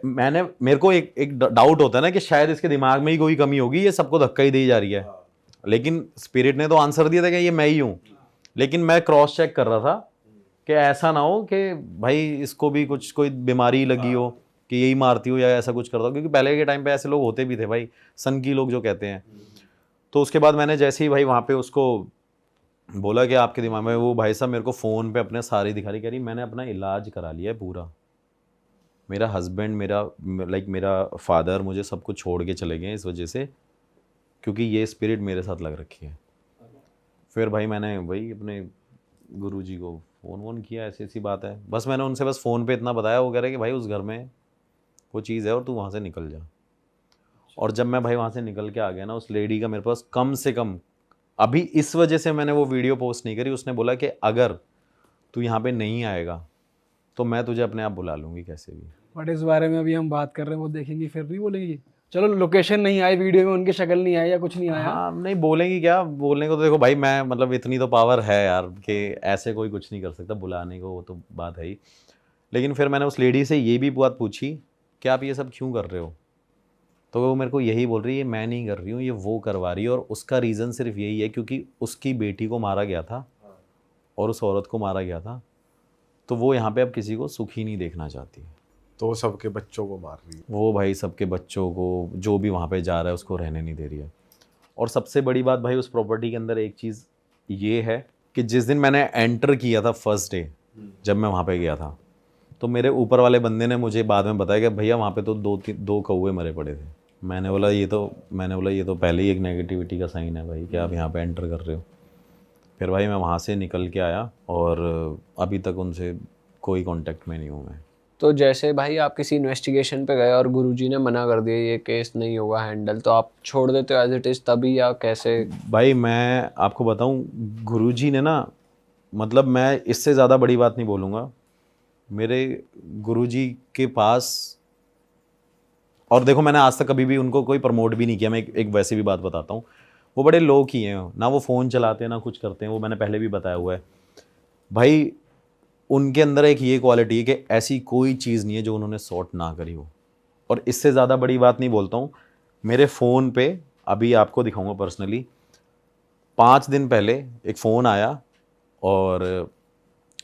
मेरे को एक डाउट होता है ना कि शायद इसके दिमाग में ही कोई कमी होगी, ये सबको धक्का ही दी जा रही है। लेकिन स्पिरिट ने तो आंसर दिया था कि ये मैं ही हूँ, लेकिन मैं क्रॉस चेक कर रहा था कि ऐसा ना हो कि भाई इसको भी कुछ कोई बीमारी लगी हो कि यही मारती हो या ऐसा कुछ करता हो, क्योंकि पहले के टाइम पे ऐसे लोग होते भी थे भाई, सन की लोग जो कहते हैं। तो उसके बाद मैंने जैसे ही भाई वहाँ पे उसको बोला कि आपके दिमाग में, वो भाई साहब मेरे को फ़ोन पे अपने सारी दिखा रही, कह रही मैंने अपना इलाज करा लिया है पूरा, मेरा हस्बैंड, मेरा फादर मुझे सब कुछ छोड़ के चले गए इस वजह से, क्योंकि ये स्पिरिट मेरे साथ लग रखी है। फिर भाई मैंने वही अपने गुरुजी को फ़ोन वोन किया, ऐसी ऐसी बात है। बस मैंने उनसे बस फ़ोन पे इतना बताया, वो कह रहे कि भाई उस घर में वो चीज़ है और तू वहाँ से निकल जा। और जब मैं भाई वहाँ से निकल के आ गया ना, उस लेडी का मेरे पास कम से कम, अभी इस वजह से मैंने वो वीडियो पोस्ट नहीं करी, उसने बोला कि अगर तू यहाँ पे नहीं आएगा तो मैं तुझे अपने आप बुला लूँगी कैसे भी। बट इस बारे में अभी हम बात कर रहे हैं, वो देखेंगी फिर नहीं बोलेंगी? चलो लोकेशन नहीं आई, वीडियो में उनकी शक्ल नहीं आई या कुछ नहीं आया, हाँ नहीं बोलेंगी क्या, बोलने को तो देखो भाई मैं मतलब इतनी तो पावर है यार कि ऐसे कोई कुछ नहीं कर सकता बुलाने को, वो तो बात है ही। लेकिन फिर मैंने उस लेडी से ये भी बात पूछी कि आप ये सब क्यों कर रहे हो, तो वो मेरे को यही बोल रही है मैं नहीं कर रही हूँ, ये वो करवा रही है, और उसका रीज़न सिर्फ यही है क्योंकि उसकी बेटी को मारा गया था और उस औरत को मारा गया था, तो वो यहाँ पे अब किसी को सुखी नहीं देखना चाहती। तो वो सबके बच्चों को मार रही है। वो भाई सबके बच्चों को, जो भी वहाँ पे जा रहा है उसको रहने नहीं दे रही है। और सबसे बड़ी बात भाई उस प्रॉपर्टी के अंदर एक चीज़ ये है कि जिस दिन मैंने एंटर किया था फर्स्ट डे, जब मैं वहाँ पे गया था, तो मेरे ऊपर वाले बंदे ने मुझे बाद में बताया कि भैया वहाँ पे तो दो कौवे मरे पड़े थे। मैंने बोला ये तो पहले ही एक नेगेटिविटी का साइन है भाई कि आप यहाँ पे एंटर कर रहे हो। फिर भाई मैं वहाँ से निकल के आया और अभी तक उनसे कोई कांटेक्ट में नहीं हूँ मैं। तो जैसे भाई आप किसी इन्वेस्टिगेशन पे गए और गुरुजी ने मना कर दिया ये केस नहीं होगा हैंडल, तो आप छोड़ देते हो एज इट इज़ तभी, या कैसे? भाई मैं आपको बताऊँ, गुरुजी ने ना, मतलब मैं इससे ज़्यादा बड़ी बात नहीं बोलूँगा, मेरे गुरुजी के पास, और देखो मैंने आज तक कभी भी उनको कोई प्रमोट भी नहीं किया, मैं एक वैसी भी बात बताता हूँ, वो बड़े लो की हैं ना, वो फ़ोन चलाते हैं ना कुछ करते हैं, वो मैंने पहले भी बताया हुआ है भाई। उनके अंदर एक ये क्वालिटी है कि ऐसी कोई चीज़ नहीं है जो उन्होंने सॉर्ट ना करी हो। और इससे ज़्यादा बड़ी बात नहीं बोलता हूँ, मेरे फ़ोन पे अभी आपको दिखाऊंगा पर्सनली, 5 दिन पहले एक फ़ोन आया और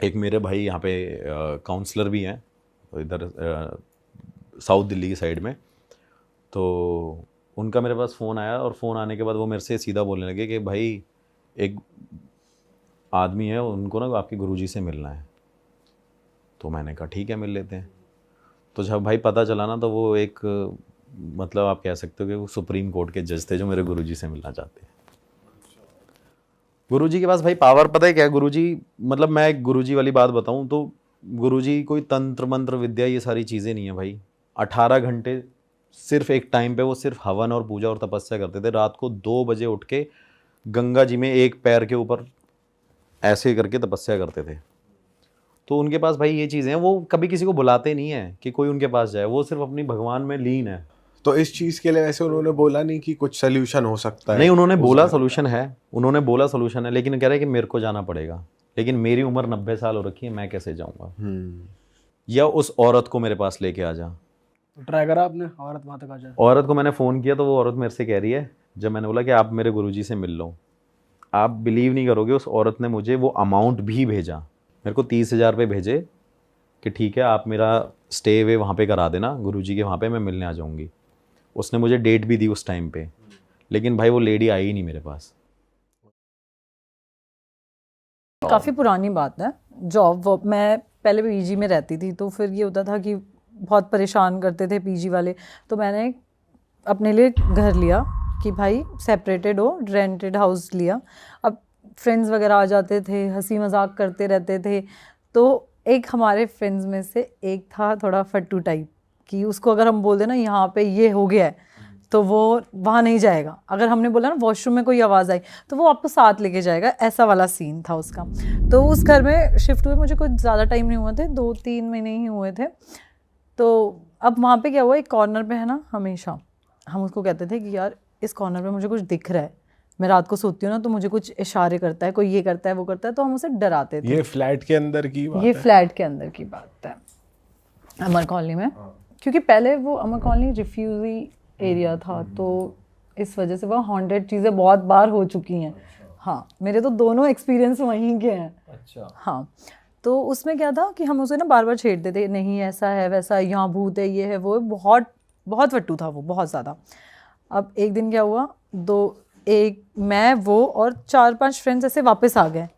एक मेरे भाई यहाँ पे काउंसलर भी हैं इधर साउथ दिल्ली की साइड में, तो उनका मेरे पास फ़ोन आया और फ़ोन आने के बाद वो मेरे से सीधा बोलने लगे कि भाई एक आदमी है, उनको ना आपके गुरुजी से मिलना है। तो मैंने कहा ठीक है, मिल लेते हैं। तो जब भाई पता चला ना, तो वो एक मतलब आप कह सकते हो कि वो सुप्रीम कोर्ट के जज थे जो मेरे गुरुजी से मिलना चाहते हैं। गुरुजी के पास भाई पावर पता है क्या है? गुरुजी मतलब मैं एक गुरुजी वाली बात बताऊं तो गुरुजी कोई तंत्र मंत्र विद्या ये सारी चीज़ें नहीं है भाई। 18 घंटे सिर्फ एक टाइम पे वो सिर्फ हवन और पूजा और तपस्या करते थे। रात को 2 बजे उठ के गंगा जी में एक पैर के ऊपर ऐसे करके तपस्या करते थे। तो उनके पास भाई ये चीज़ें हैं, वो कभी किसी को बुलाते नहीं है कि कोई उनके पास जाए, वो सिर्फ अपनी भगवान में लीन है। तो इस चीज़ के लिए वैसे उन्होंने बोला नहीं कि कुछ सोल्यूशन हो सकता है? नहीं, उन्होंने बोला सोल्यूशन है, उन्होंने बोला सोल्यूशन है, लेकिन कह रहे हैं कि मेरे को जाना पड़ेगा। लेकिन मेरी उम्र 90 साल हो रखी है, मैं कैसे जाऊँगा? या उस औरत को मेरे पास लेके आ जा। तो ट्राई करा आपने औरत वहाँ तक आ जाए? औरत को मैंने फ़ोन किया तो वो औरत मेरे से कह रही है, जब मैंने बोला कि आप मेरे गुरुजी से मिल लो, आप बिलीव नहीं करोगे, उस औरत ने मुझे वो अमाउंट भी भेजा। मेरे को 30,000 रुपये भेजे कि ठीक है आप मेरा स्टे वे वहाँ पे करा देना गुरुजी के वहाँ पे, मैं मिलने आ जाऊँगी। उसने मुझे डेट भी दी उस टाइम पे, लेकिन भाई वो लेडी आई ही नहीं मेरे पास। काफ़ी पुरानी बात है। जॉब मैं पहले पीजी में रहती थी, तो फिर ये होता था कि बहुत परेशान करते थे पीजी वाले। तो मैंने अपने लिए घर लिया कि भाई सेपरेटेड हो, रेंटेड हाउस लिया। अब फ्रेंड्स वगैरह आ जाते थे, हंसी मजाक करते रहते थे। तो एक हमारे फ्रेंड्स में से एक था थोड़ा फट्टू टाइप, कि उसको अगर हम बोल दें ना यहाँ पे ये हो गया है, तो वो वहाँ नहीं जाएगा। अगर हमने बोला ना वॉशरूम में कोई आवाज़ आई, तो वो आपको साथ लेके जाएगा। ऐसा वाला सीन था उसका। तो उस घर में शिफ्ट हुए मुझे कुछ ज़्यादा टाइम नहीं हुआ थे, 2-3 महीने ही हुए थे। तो अब वहाँ पे क्या हुआ, एक कॉर्नर पे है ना, हमेशा हम उसको कहते थे कि यार इस कॉर्नर पे मुझे कुछ दिख रहा है। मैं रात को सोती हूँ ना, तो मुझे कुछ इशारे करता है, कोई ये करता है वो करता है, तो हम उसे डराते थे। ये फ्लैट के अंदर की बात ये है? फ्लैट के अंदर की बात है, अमर कॉलोनी में। क्योंकि पहले वो अमर कॉलोनी रिफ्यूजी एरिया था, तो इस वजह से वहाँ हॉन्टेड चीज़ें बहुत बार हो चुकी हैं। हाँ, मेरे तो दोनों एक्सपीरियंस वहीं के हैं। अच्छा। हाँ, तो उसमें क्या था कि हम उसे ना बार बार छेड़ते थे, नहीं ऐसा है वैसा है, यहाँ भूत है, ये है वो है। बहुत बहुत फट्टू था वो, बहुत ज़्यादा। अब एक दिन क्या हुआ, मैं वो और 4-5 फ्रेंड्स ऐसे वापस आ गए।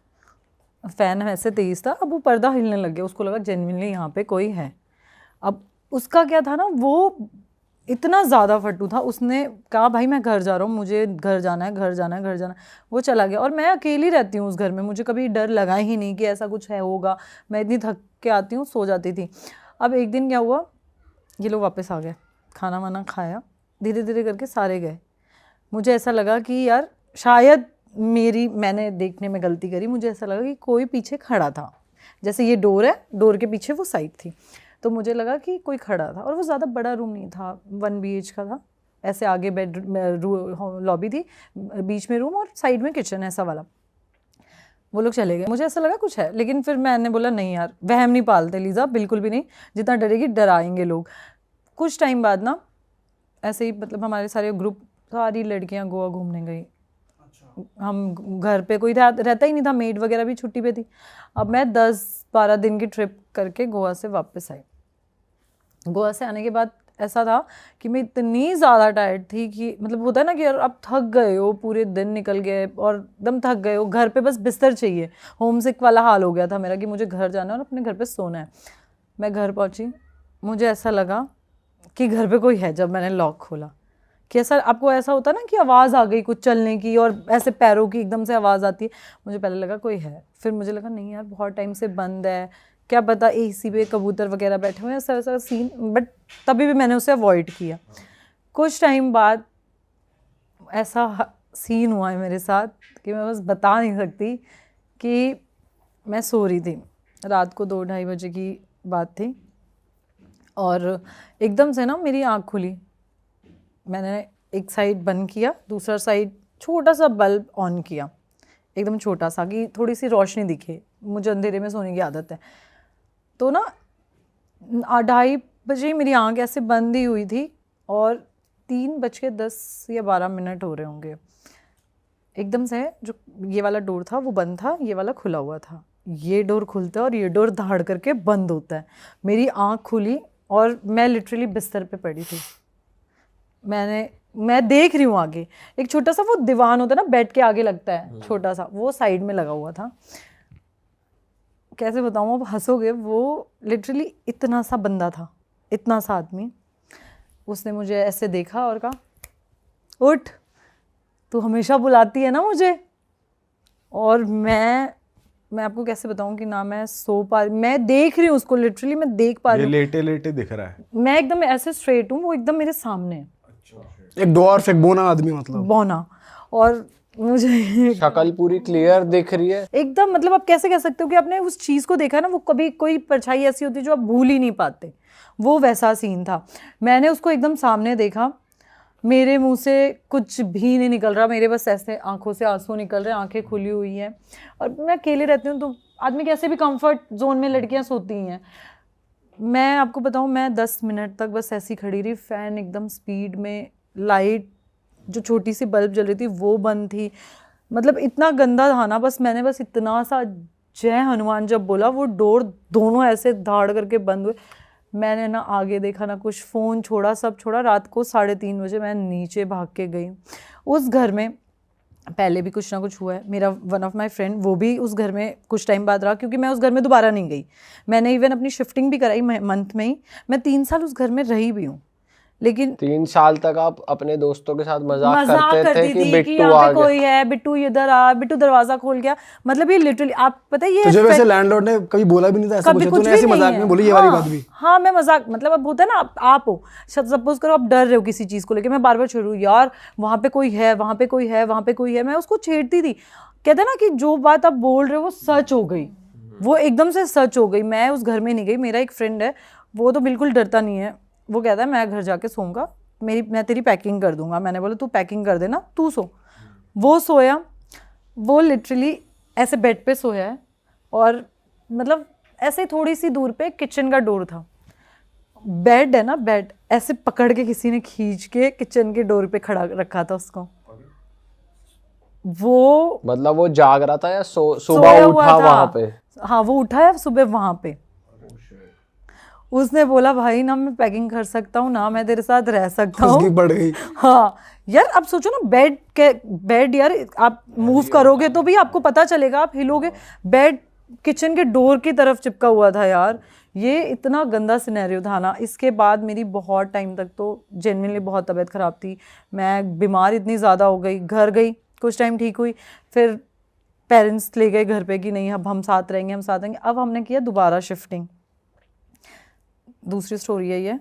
फ़ैन ऐसे तेज़ था, अब वो पर्दा हिलने लग गया, उसको लगा जेन्युइनली यहाँ पे कोई है। अब उसका क्या था ना, वो इतना ज़्यादा फट्टू था, उसने कहा भाई मैं घर जा रहा हूँ, मुझे घर जाना है, घर जाना है, घर जाना है। वो चला गया और मैं अकेली रहती हूँ उस घर में, मुझे कभी डर लगा ही नहीं कि ऐसा कुछ है होगा। मैं इतनी थक के आती हूँ, सो जाती थी। अब एक दिन क्या हुआ, ये लोग वापस आ गए, खाना वाना खाया, धीरे धीरे करके सारे गए। मुझे ऐसा लगा कि यार शायद मैंने देखने में गलती करी। मुझे ऐसा लगा कि कोई पीछे खड़ा था, जैसे ये डोर है, डोर के पीछे वो साइड थी, तो मुझे लगा कि कोई खड़ा था। और वो ज़्यादा बड़ा रूम नहीं था, 1 BH का था। ऐसे आगे लॉबी थी, बीच में रूम और साइड में किचन, ऐसा वाला। वो लोग चले गए, मुझे ऐसा लगा कुछ है, लेकिन फिर मैंने बोला नहीं यार, वहम नहीं पालते लीज़ा, बिल्कुल भी नहीं। जितना डरेगी डराएंगे लोग। कुछ टाइम बाद ना ऐसे ही, मतलब हमारे सारे ग्रुप, सारी लड़कियां गोवा घूमने गई। हम घर पे कोई रहता ही नहीं था, मेड वगैरह भी छुट्टी पे थी। अब मैं 10-12 दिन की ट्रिप करके गोवा से वापस आई। गोवा से आने के बाद ऐसा था कि मैं इतनी ज़्यादा टायर्ड थी कि मतलब होता है ना कि यार आप थक गए हो, पूरे दिन निकल गए और एकदम थक गए हो, घर पे बस बिस्तर चाहिए। होम सिक वाला हाल हो गया था मेरा कि मुझे घर जाना है और अपने घर पे सोना है। मैं घर पहुंची, मुझे ऐसा लगा कि घर पे कोई है। जब मैंने लॉक खोला, कि ऐसा आपको ऐसा होता है ना कि आवाज़ आ गई कुछ चलने की, और ऐसे पैरों की एकदम से आवाज़ आती है। मुझे पहले लगा कोई है, फिर मुझे लगा नहीं यार बहुत टाइम से बंद है, क्या पता एसी पे कबूतर वगैरह बैठे हुए हैं, ऐसा वैसा सीन। बट तभी भी मैंने उसे अवॉइड किया। कुछ टाइम बाद ऐसा सीन हुआ है मेरे साथ कि मैं बस बता नहीं सकती। कि मैं सो रही थी, रात को 2-2:30 बजे की बात थी, और एकदम से ना मेरी आँख खुली। मैंने एक साइड बंद किया, दूसरा साइड छोटा सा बल्ब ऑन किया, एकदम छोटा सा, कि थोड़ी सी रोशनी दिखे। मुझे अंधेरे में सोने की आदत है। तो ना 2:30 बजे मेरी आँख ऐसे बंद ही हुई थी, और 3:10 या 12 मिनट हो रहे होंगे। एकदम से जो ये वाला डोर था वो बंद था, ये वाला खुला हुआ था। ये डोर खुलता है और ये डोर धाड़ करके बंद होता है। मेरी आँख खुली और मैं लिटरली बिस्तर पे पड़ी थी। मैं देख रही हूँ आगे एक छोटा सा वो दीवान होता है ना बेड के आगे लगता है छोटा सा, वो साइड में लगा हुआ था। कैसे बताऊँ, आप हंसोगे, वो लिटरली इतना सा बंदा था, इतना सा आदमी। उसने मुझे ऐसे देखा और कहा उठ, तू हमेशा बुलाती है ना मुझे। और मैं आपको कैसे बताऊं कि ना मैं सो पा रही, मैं देख रही हूँ उसको, लिटरली मैं देख पा रही ये हूँ। लेटे लेटे दिख रहा है। मैं एकदम ऐसे स्ट्रेट हूँ, वो एकदम मेरे सामने है, एक डॉर्फ, एक बोना आदमी मतलब। बौना। और मुझे शक्ल पूरी क्लियर दिख रही है एकदम, मतलब आप कैसे कह सकते हो कि आपने उस चीज़ को देखा ना, वो कभी कोई परछाई ऐसी होती है जो आप भूल ही नहीं पाते, वो वैसा सीन था। मैंने उसको एकदम सामने देखा, मेरे मुंह से कुछ भी नहीं निकल रहा, मेरे बस ऐसे आंखों से आंसू निकल रहे हैं, आंखें खुली हुई हैं। और मैं अकेले रहती हूँ तो आदमी कैसे भी कंफर्ट जोन में लड़कियाँ सोती हैं। मैं आपको बताऊँ, मैं 10 मिनट तक बस ऐसी खड़ी रही, फ़ैन एकदम स्पीड में, लाइट जो छोटी सी बल्ब जल रही थी वो बंद थी, मतलब इतना गंदा था ना। बस मैंने बस इतना सा जय हनुमान जब बोला, वो डोर दोनों ऐसे धाड़ करके बंद हुए। मैंने ना आगे देखा ना कुछ, फ़ोन छोड़ा, सब छोड़ा। रात को 3:30 बजे मैं नीचे भाग के गई। उस घर में पहले भी कुछ ना कुछ हुआ है। मेरा वन ऑफ माय फ्रेंड, वो भी उस घर में कुछ टाइम बाद रहा, क्योंकि मैं उस घर में दोबारा नहीं गई। मैंने इवन अपनी शिफ्टिंग भी कराई मंथ में ही। मैं 3 साल उस घर में रही भी हूँ, लेकिन 3 साल तक आप अपने दोस्तों के साथ मजाक करते थे करती कि थी कि बिट्टू यहाँ आ पे गया। कोई है, बिट्टू इधर आ, बिट्टू दरवाजा खोल गया। मतलब ये लिटरली, आप पता है ये तुझे वैसे लैंडलॉर्ड ने कभी बोला भी नहीं था ऐसा कभी कुछ? कुछ तूने भी ऐसे नहीं मजाक है। में बोली ये वाली बात भी? हाँ, मैं मजाक, मतलब अब होता है ना, आप हो, सपोज करो आप डर रहे हो किसी चीज़ को लेके, मैं बार बार छेड़ू, यार वहाँ पे कोई है, वहाँ पे कोई है, वहाँ पे कोई है, मैं उसको छेड़ती थी। कहते हैं ना कि जो बात आप बोल रहे हो वो सच हो गई, वो एकदम से सच हो गई। मैं उस घर में नहीं गई। मेरा एक फ्रेंड है, वो तो बिल्कुल डरता नहीं है, वो कहता है मैं घर जाके सोऊंगा, मैं तेरी पैकिंग कर दूंगा। मैंने बोला तू पैकिंग कर देना, तू सो। वो सोया, वो लिटरली ऐसे बेड पे सोया है, और मतलब ऐसे थोड़ी सी दूर पे किचन का डोर था। बेड है ना, बेड ऐसे पकड़ के किसी ने खींच के किचन के डोर पे खड़ा रखा था उसको। वो मतलब वो जाग रहा था या सुबह सोया हुआ उठा था। वहां पे? हाँ, वो उठा है सुबह वहां पे। उसने बोला भाई ना मैं पैकिंग कर सकता हूँ ना मैं तेरे साथ रह सकता उसकी हूँ। बढ़ गई। हाँ यार, अब सोचो ना, बेड यार, आप मूव करोगे तो भी आपको पता चलेगा, आप हिलोगे। बेड किचन के डोर की तरफ चिपका हुआ था यार। ये इतना गंदा सिनेरियो था ना। इसके बाद मेरी बहुत टाइम तक तो जेन्युइनली बहुत तबीयत ख़राब थी। मैं बीमार इतनी ज़्यादा हो गई, घर गई, कुछ टाइम ठीक हुई, फिर पेरेंट्स ले गए घर पे कि नहीं अब हम साथ रहेंगे, हम साथ रहेंगे। अब हमने किया दोबारा शिफ्टिंग। दूसरी स्टोरी है ये।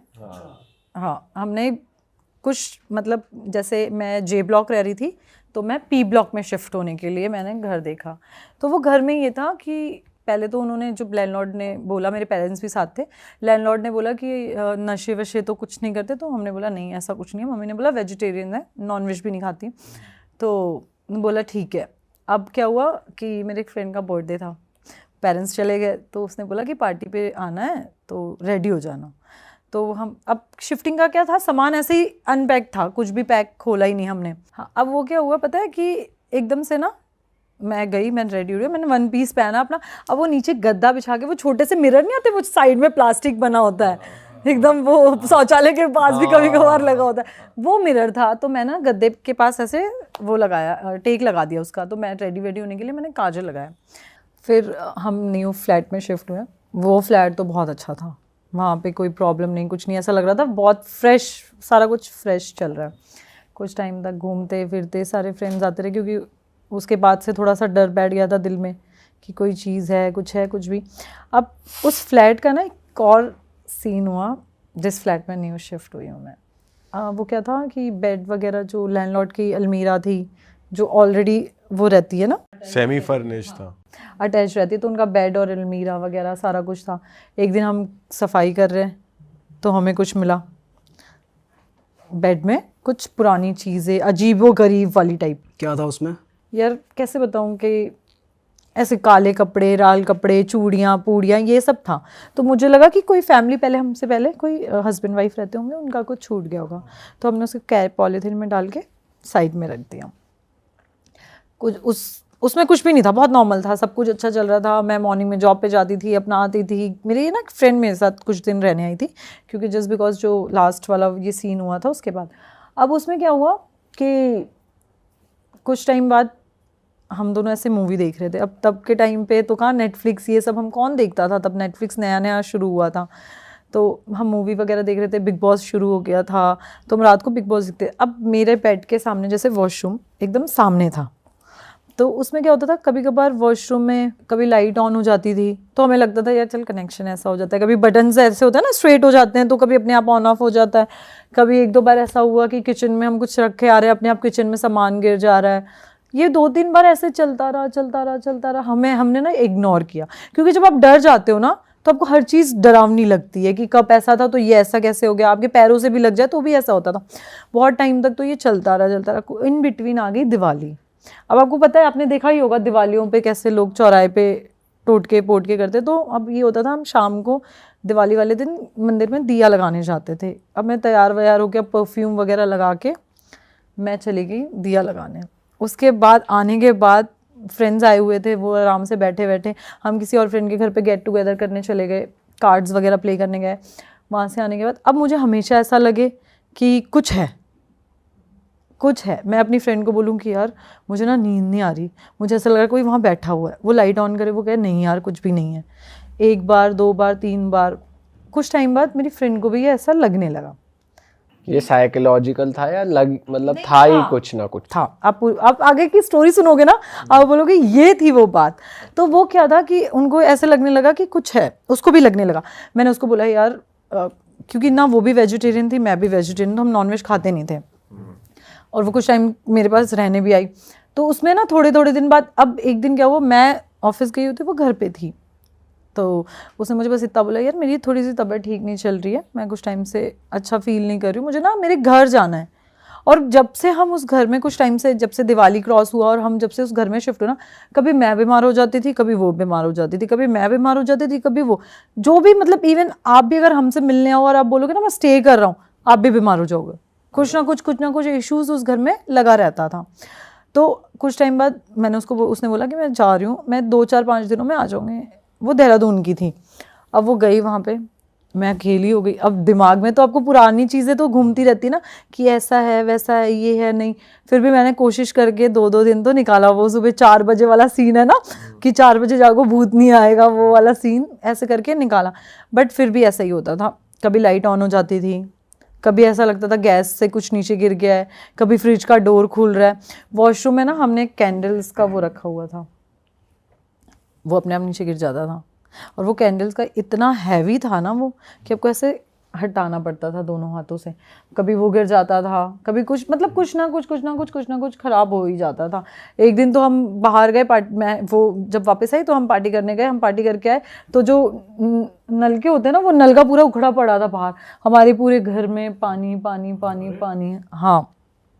हाँ, हमने कुछ, मतलब जैसे मैं जे ब्लॉक रह रही थी, तो मैं पी ब्लॉक में शिफ्ट होने के लिए मैंने घर देखा। तो वो घर में ये था कि पहले तो उन्होंने, जो लैंडलॉर्ड ने बोला, मेरे पेरेंट्स भी साथ थे, लैंडलॉर्ड ने बोला कि नशे वशे तो कुछ नहीं करते। तो हमने बोला नहीं ऐसा कुछ नहीं है। मम्मी ने बोला वेजिटेरियन है, नॉन वेज भी नहीं खाती। तो बोला ठीक है। अब क्या हुआ कि मेरे एक फ्रेंड का बर्थडे था, पेरेंट्स चले गए, तो उसने बोला कि पार्टी पे आना है तो रेडी हो जाना। तो हम, अब शिफ्टिंग का क्या था, सामान ऐसे ही अनपैक था, कुछ भी पैक खोला ही नहीं हमने। हाँ, अब वो क्या हुआ पता है कि एकदम से ना मैं गई, मैं रेडी हो रही, मैंने 1 पीस पहना अपना। अब वो नीचे गद्दा बिछा के, वो छोटे से मिरर नहीं आते, वो साइड में प्लास्टिक बना होता है एकदम, वो शौचालय के पास भी कभी कभार लगा होता है, वो मिरर था। तो मैं ना गद्दे के पास ऐसे वो लगाया, टेक लगा दिया उसका। तो मैं रेडी वेडी होने के लिए मैंने काजल लगाया। फिर हम न्यू फ्लैट में शिफ्ट हुए। वो फ्लैट तो बहुत अच्छा था, वहाँ पे कोई प्रॉब्लम नहीं, कुछ नहीं, ऐसा लग रहा था बहुत फ्रेश, सारा कुछ फ्रेश चल रहा है। कुछ टाइम तक घूमते फिरते सारे फ्रेंड्स आते रहे, क्योंकि उसके बाद से थोड़ा सा डर बैठ गया था दिल में कि कोई चीज़ है, कुछ है, कुछ भी। अब उस फ्लैट का ना एक और सीन हुआ जिस फ्लैट में न्यू शिफ्ट हुई हूँ मैं। वो क्या था कि बेड वगैरह, जो लैंडलॉर्ड की अलमीरा थी, जो ऑलरेडी वो रहती है ना, सेमी फर्निश्ड था, अटैच रहती है, तो उनका बेड और अलमीरा वगैरह सारा कुछ था। एक दिन हम सफाई कर रहे हैं तो हमें कुछ मिला बेड में, कुछ पुरानी चीज़ें, अजीबोगरीब वाली टाइप। क्या था उसमें? यार कैसे बताऊँ कि ऐसे काले कपड़े, लाल कपड़े, चूड़ियाँ पूड़ियाँ, ये सब था। तो मुझे लगा कि कोई फैमिली पहले, हमसे पहले कोई हस्बैंड वाइफ रहते होंगे, उनका कुछ छूट गया होगा। तो हमने उसको पॉलीथीन में डाल के साइड में रख दिया। कुछ उसमें कुछ भी नहीं था, बहुत नॉर्मल था, सब कुछ अच्छा चल रहा था। मैं मॉर्निंग में जॉब पे जाती थी, अपना आती थी। मेरी ना फ्रेंड मेरे साथ कुछ दिन रहने आई थी, क्योंकि जस्ट बिकॉज जो लास्ट वाला ये सीन हुआ था उसके बाद। अब उसमें क्या हुआ कि कुछ टाइम बाद हम दोनों ऐसे मूवी देख रहे थे। अब तब के टाइम पे तो कहाँ नेटफ्लिक्स ये सब हम कौन देखता था, तब नेटफ्लिक्स नया नया शुरू हुआ था, तो हम मूवी वगैरह देख रहे थे। बिग बॉस शुरू हो गया था तो हम रात को बिग बॉस देखते। अब मेरे बेड के सामने जैसे वॉशरूम एकदम सामने था, तो उसमें क्या होता था कभी कभार वॉशरूम में कभी लाइट ऑन हो जाती थी तो हमें लगता था यार चल कनेक्शन ऐसा हो जाता है, कभी बटन्स ऐसे होता है ना स्ट्रेट हो जाते हैं तो कभी अपने आप ऑन ऑफ हो जाता है। कभी एक दो बार ऐसा हुआ कि किचन में हम कुछ रखे आ रहे हैं, अपने आप किचन में सामान गिर जा रहा है। ये 2-3 बार ऐसे चलता रहा। हमने ना इग्नोर किया, क्योंकि जब आप डर जाते हो ना तो आपको हर चीज़ डरावनी लगती है कि कब ऐसा था तो ये ऐसा कैसे हो गया, आपके पैरों से भी लग जाए तो भी ऐसा होता था। बहुत टाइम तक तो ये चलता रहा। इन बिटवीन आ गई दिवाली। अब आपको पता है, आपने देखा ही होगा दिवालियों पे कैसे लोग चौराहे पे टोटके पोटके करते। तो अब ये होता था हम शाम को दिवाली वाले दिन मंदिर में दिया लगाने जाते थे। अब मैं तैयार व्यार होकर परफ्यूम वगैरह लगा के मैं चली गई दिया लगाने। उसके बाद आने के बाद फ्रेंड्स आए हुए थे, वो आराम से बैठे बैठे हम किसी और फ्रेंड के घर पे गेट टुगेदर करने चले गए, कार्ड्स वगैरह प्ले करने गए। वहाँ से आने के बाद अब मुझे हमेशा ऐसा लगे कि कुछ है, मैं अपनी फ्रेंड को बोलूँ कि यार मुझे ना नींद नहीं आ रही, मुझे ऐसा लग रहा है कोई वहाँ बैठा हुआ है। वो लाइट ऑन करे, वो कहे नहीं यार कुछ भी नहीं है। 1 बार 2 बार 3 बार, कुछ टाइम बाद मेरी फ्रेंड को भी ये ऐसा लगने लगा। ये साइकोलॉजिकल था या मतलब था ही कुछ ना कुछ था। आप आगे की स्टोरी सुनोगे ना आप बोलोगे ये थी वो बात। तो वो क्या था कि उनको ऐसे लगने लगा कि कुछ है, उसको भी लगने लगा। मैंने उसको बोला यार क्योंकि ना वो भी वेजिटेरियन थी मैं भी वेजिटेरियन, तो हम नॉनवेज खाते नहीं थे और वो कुछ टाइम मेरे पास रहने भी आई। तो उसमें ना थोड़े दिन बाद, अब एक दिन क्या हुआ, मैं ऑफिस गई हुई थी, वो घर पे थी, तो उसने मुझे बस इतना बोला यार मेरी थोड़ी सी तबीयत ठीक नहीं चल रही है, मैं कुछ टाइम से अच्छा फील नहीं कर रही हूँ, मुझे ना मेरे घर जाना है। और जब से हम उस घर में कुछ टाइम से, जब से दिवाली क्रॉस हुआ और हम जब से उस घर में शिफ्ट हुए ना, कभी मैं बीमार हो जाती थी, कभी वो बीमार हो जाती थी, कभी मैं बीमार हो जाती थी, कभी वो, जो भी मतलब इवन आप भी अगर हमसे मिलने आओ और आप बोलोगे ना मैं स्टे कर रहा हूँ, आप भी बीमार हो जाओगे। कुछ ना कुछ इश्यूज़ उस घर में लगा रहता था। तो कुछ टाइम बाद मैंने उसने बोला कि मैं जा रही हूँ, मैं 2-4-5 दिनों में आ जाऊँगी। वो देहरादून की थी। अब वो गई वहाँ पे, मैं अकेली हो गई। अब दिमाग में तो आपको पुरानी चीज़ें तो घूमती रहती ना कि ऐसा है वैसा है ये है नहीं। फिर भी मैंने कोशिश करके 2-2 दिन तो निकाला। वो सुबह 4 बजे वाला सीन है ना कि 4 बजे जागो भूत नहीं आएगा, वो वाला सीन ऐसे करके निकाला। बट फिर भी ऐसा ही होता था, कभी लाइट ऑन हो जाती थी, कभी ऐसा लगता था गैस से कुछ नीचे गिर गया है, कभी फ्रिज का डोर खुल रहा है। वॉशरूम में ना हमने कैंडल्स का वो रखा हुआ था, वो अपने आप नीचे गिर जाता था। और वो कैंडल्स का इतना हैवी था ना वो कि आपको ऐसे हटाना पड़ता था दोनों हाथों से। कभी वो गिर जाता था, कभी कुछ मतलब कुछ ना कुछ ख़राब हो ही जाता था। एक दिन तो हम बाहर गए मैं वो जब वापस आई तो हम पार्टी करने गए, हम पार्टी करके आए तो जो नलके होते हैं ना, वो नल का पूरा उखड़ा पड़ा था बाहर। हमारे पूरे घर में पानी पानी पानी पानी, हाँ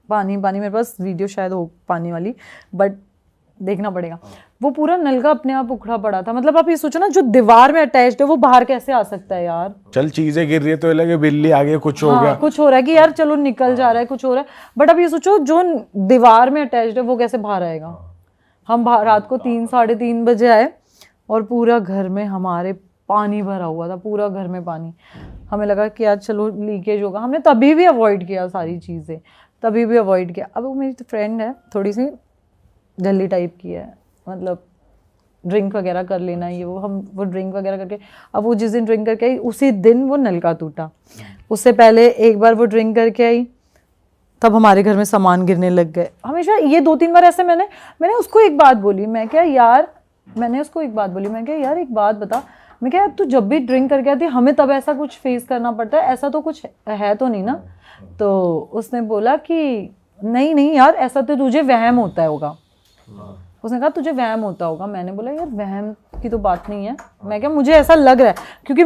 पानी पानी। मेरे पास वीडियो शायद हो पानी वाली, बट देखना पड़ेगा। वो पूरा नलका अपने आप उखड़ा पड़ा था। मतलब आप ये सोचो ना, जो दीवार में अटैच्ड है वो बाहर कैसे आ सकता है यार। चल चीजें गिर रही है तो ये लगे बिल्ली आ गई, कुछ हो गया, कुछ हो रहा है कि यार चलो निकल जा रहा है, कुछ हो रहा है। बट अब ये सोचो जो दीवार में अटैच्ड है वो कैसे बाहर आएगा। हम रात को 3-3:30 बजे आए और पूरा घर में हमारे पानी भरा हुआ था, पूरा घर में पानी। हमें लगा कि यार चलो लीकेज होगा, हमने तभी भी अवॉइड किया सारी चीज़ें, तभी भी अवॉइड किया। अब वो मेरी तो फ्रेंड है, थोड़ी सी जल्दी टाइप की है, मतलब ड्रिंक वगैरह कर लेना ये वो ड्रिंक वगैरह करके, अब वो जिस दिन ड्रिंक करके आई उसी दिन वो नलका टूटा। उससे पहले एक बार वो ड्रिंक करके आई तब हमारे घर में सामान गिरने लग गए। हमेशा ये 2-3 बार ऐसे मैंने उसको एक बात बोली, मैं क्या यार एक बात बता, मैं क्या तू जब भी ड्रिंक करके आती हमें तब ऐसा कुछ फेस करना पड़ता है, ऐसा तो कुछ है तो नहीं ना। तो उसने बोला कि नहीं यार ऐसा तो तुझे वहम होता होगा। उसने कहा तुझे वहम होता होगा। मैंने बोला यार वहम की तो बात नहीं है, मैं क्या मुझे ऐसा लग रहा है क्योंकि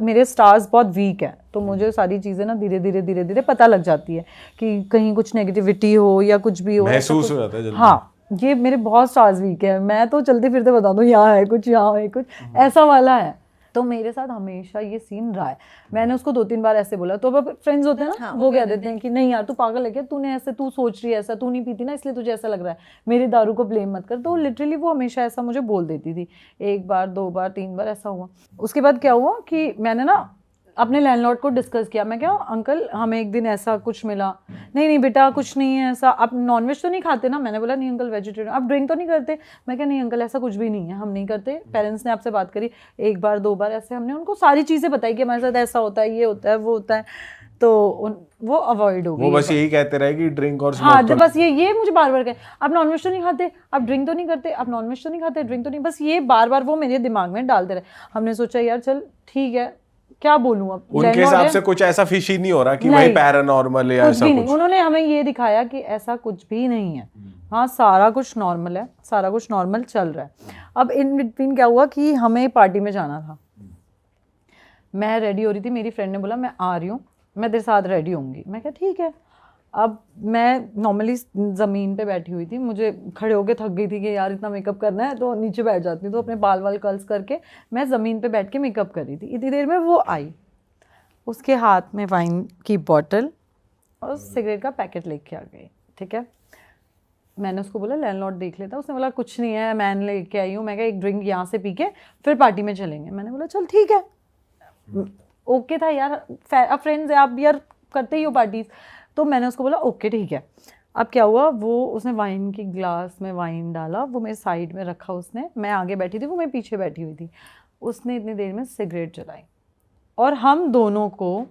मेरे स्टार्स बहुत वीक है, तो मुझे सारी चीज़ें ना धीरे धीरे पता लग जाती है कि कहीं कुछ नेगेटिविटी हो या कुछ भी हो, महसूस हो जाता है जल्दी। हाँ, ये मेरे बहुत स्टार्स वीक है, मैं तो चलते फिरते बता दूँ यहाँ है कुछ ऐसा वाला है। तो मेरे साथ हमेशा ये सीन रहा है। मैंने उसको 2-3 बार ऐसे बोला, तो अब फ्रेंड्स होते हैं ना, वो कह देते हैं कि नहीं यार तू पागल है क्या, तूने ऐसे तू सोच रही है ऐसा, तू नहीं पीती ना इसलिए तुझे ऐसा लग रहा है, मेरी दारू को ब्लेम मत कर। तो लिटरली वो हमेशा ऐसा मुझे बोल देती थी। 1 बार 2 बार 3 बार ऐसा हुआ। उसके बाद क्या हुआ कि मैंने ना अपने लैंडलॉर्ड को डिस्कस किया। मैं क्या अंकल हमें एक दिन ऐसा कुछ मिला, नहीं नहीं बेटा कुछ नहीं है ऐसा, आप नॉनवेज तो नहीं खाते ना? मैंने बोला नहीं अंकल वेजिटेरियन। आप ड्रिंक तो नहीं करते? मैं क्या नहीं अंकल ऐसा कुछ भी नहीं है, हम नहीं करते। पेरेंट्स ने आपसे बात करी 1 बार 2 बार, ऐसे हमने उनको सारी चीज़ें बताई कि हमारे साथ ऐसा होता है, ये होता है, वो होता है, तो वो अवॉइड हो गई। वो बस यही कहते रहे कि ड्रिंक और हाँ स्मोक बस ये मुझे बार बार कहे आप नॉनवेज तो नहीं खाते, आप ड्रिंक तो नहीं करते, आप नॉनवेज तो नहीं खाते, ड्रिंक तो नहीं, बस ये बार बार वो मेरे दिमाग में डालते रहे। हमने सोचा यार चल ठीक है क्या बोलूं अब, उनके हिसाब से कुछ ऐसा फिशी नहीं हो रहा कि भाई पैरानॉर्मल या कुछ ऐसा भी कुछ। नहीं। उन्होंने हमें ये दिखाया कि ऐसा कुछ भी नहीं है, हाँ सारा कुछ नॉर्मल है, सारा कुछ नॉर्मल चल रहा है। अब इन बिटवीन क्या हुआ कि हमें पार्टी में जाना था, मैं रेडी हो रही थी, मेरी फ्रेंड ने बोला मैं आ रही हूँ, मैं तेरे साथ रेडी होंगी। मैं क्या ठीक है। अब मैं नॉर्मली ज़मीन पे बैठी हुई थी, मुझे खड़े होके थक गई थी कि यार इतना मेकअप करना है तो नीचे बैठ जाती हूँ, तो अपने बाल वाल कर्ल्स करके मैं ज़मीन पे बैठ के मेकअप कर रही थी। इतनी देर में वो आई, उसके हाथ में वाइन की बॉटल और सिगरेट का पैकेट लेके आ गई। ठीक है, मैंने उसको बोला लैंडलॉर्ड देख लेता। उसने बोला कुछ नहीं है मैं लेके आई हूँ। मैं क्या एक ड्रिंक यहाँ से पी के फिर पार्टी में चलेंगे। मैंने बोला चल ठीक है, ओके था यार, फ्रेंड्स है आप यार, करते ही हो पार्टीज। तो मैंने उसको बोला ओके ठीक है। अब क्या हुआ, वो उसने वाइन की ग्लास में वाइन डाला, वो मेरे साइड में रखा उसने, मैं आगे बैठी थी, वो मैं पीछे बैठी हुई थी। उसने इतनी देर में सिगरेट जलाई और हम दोनों को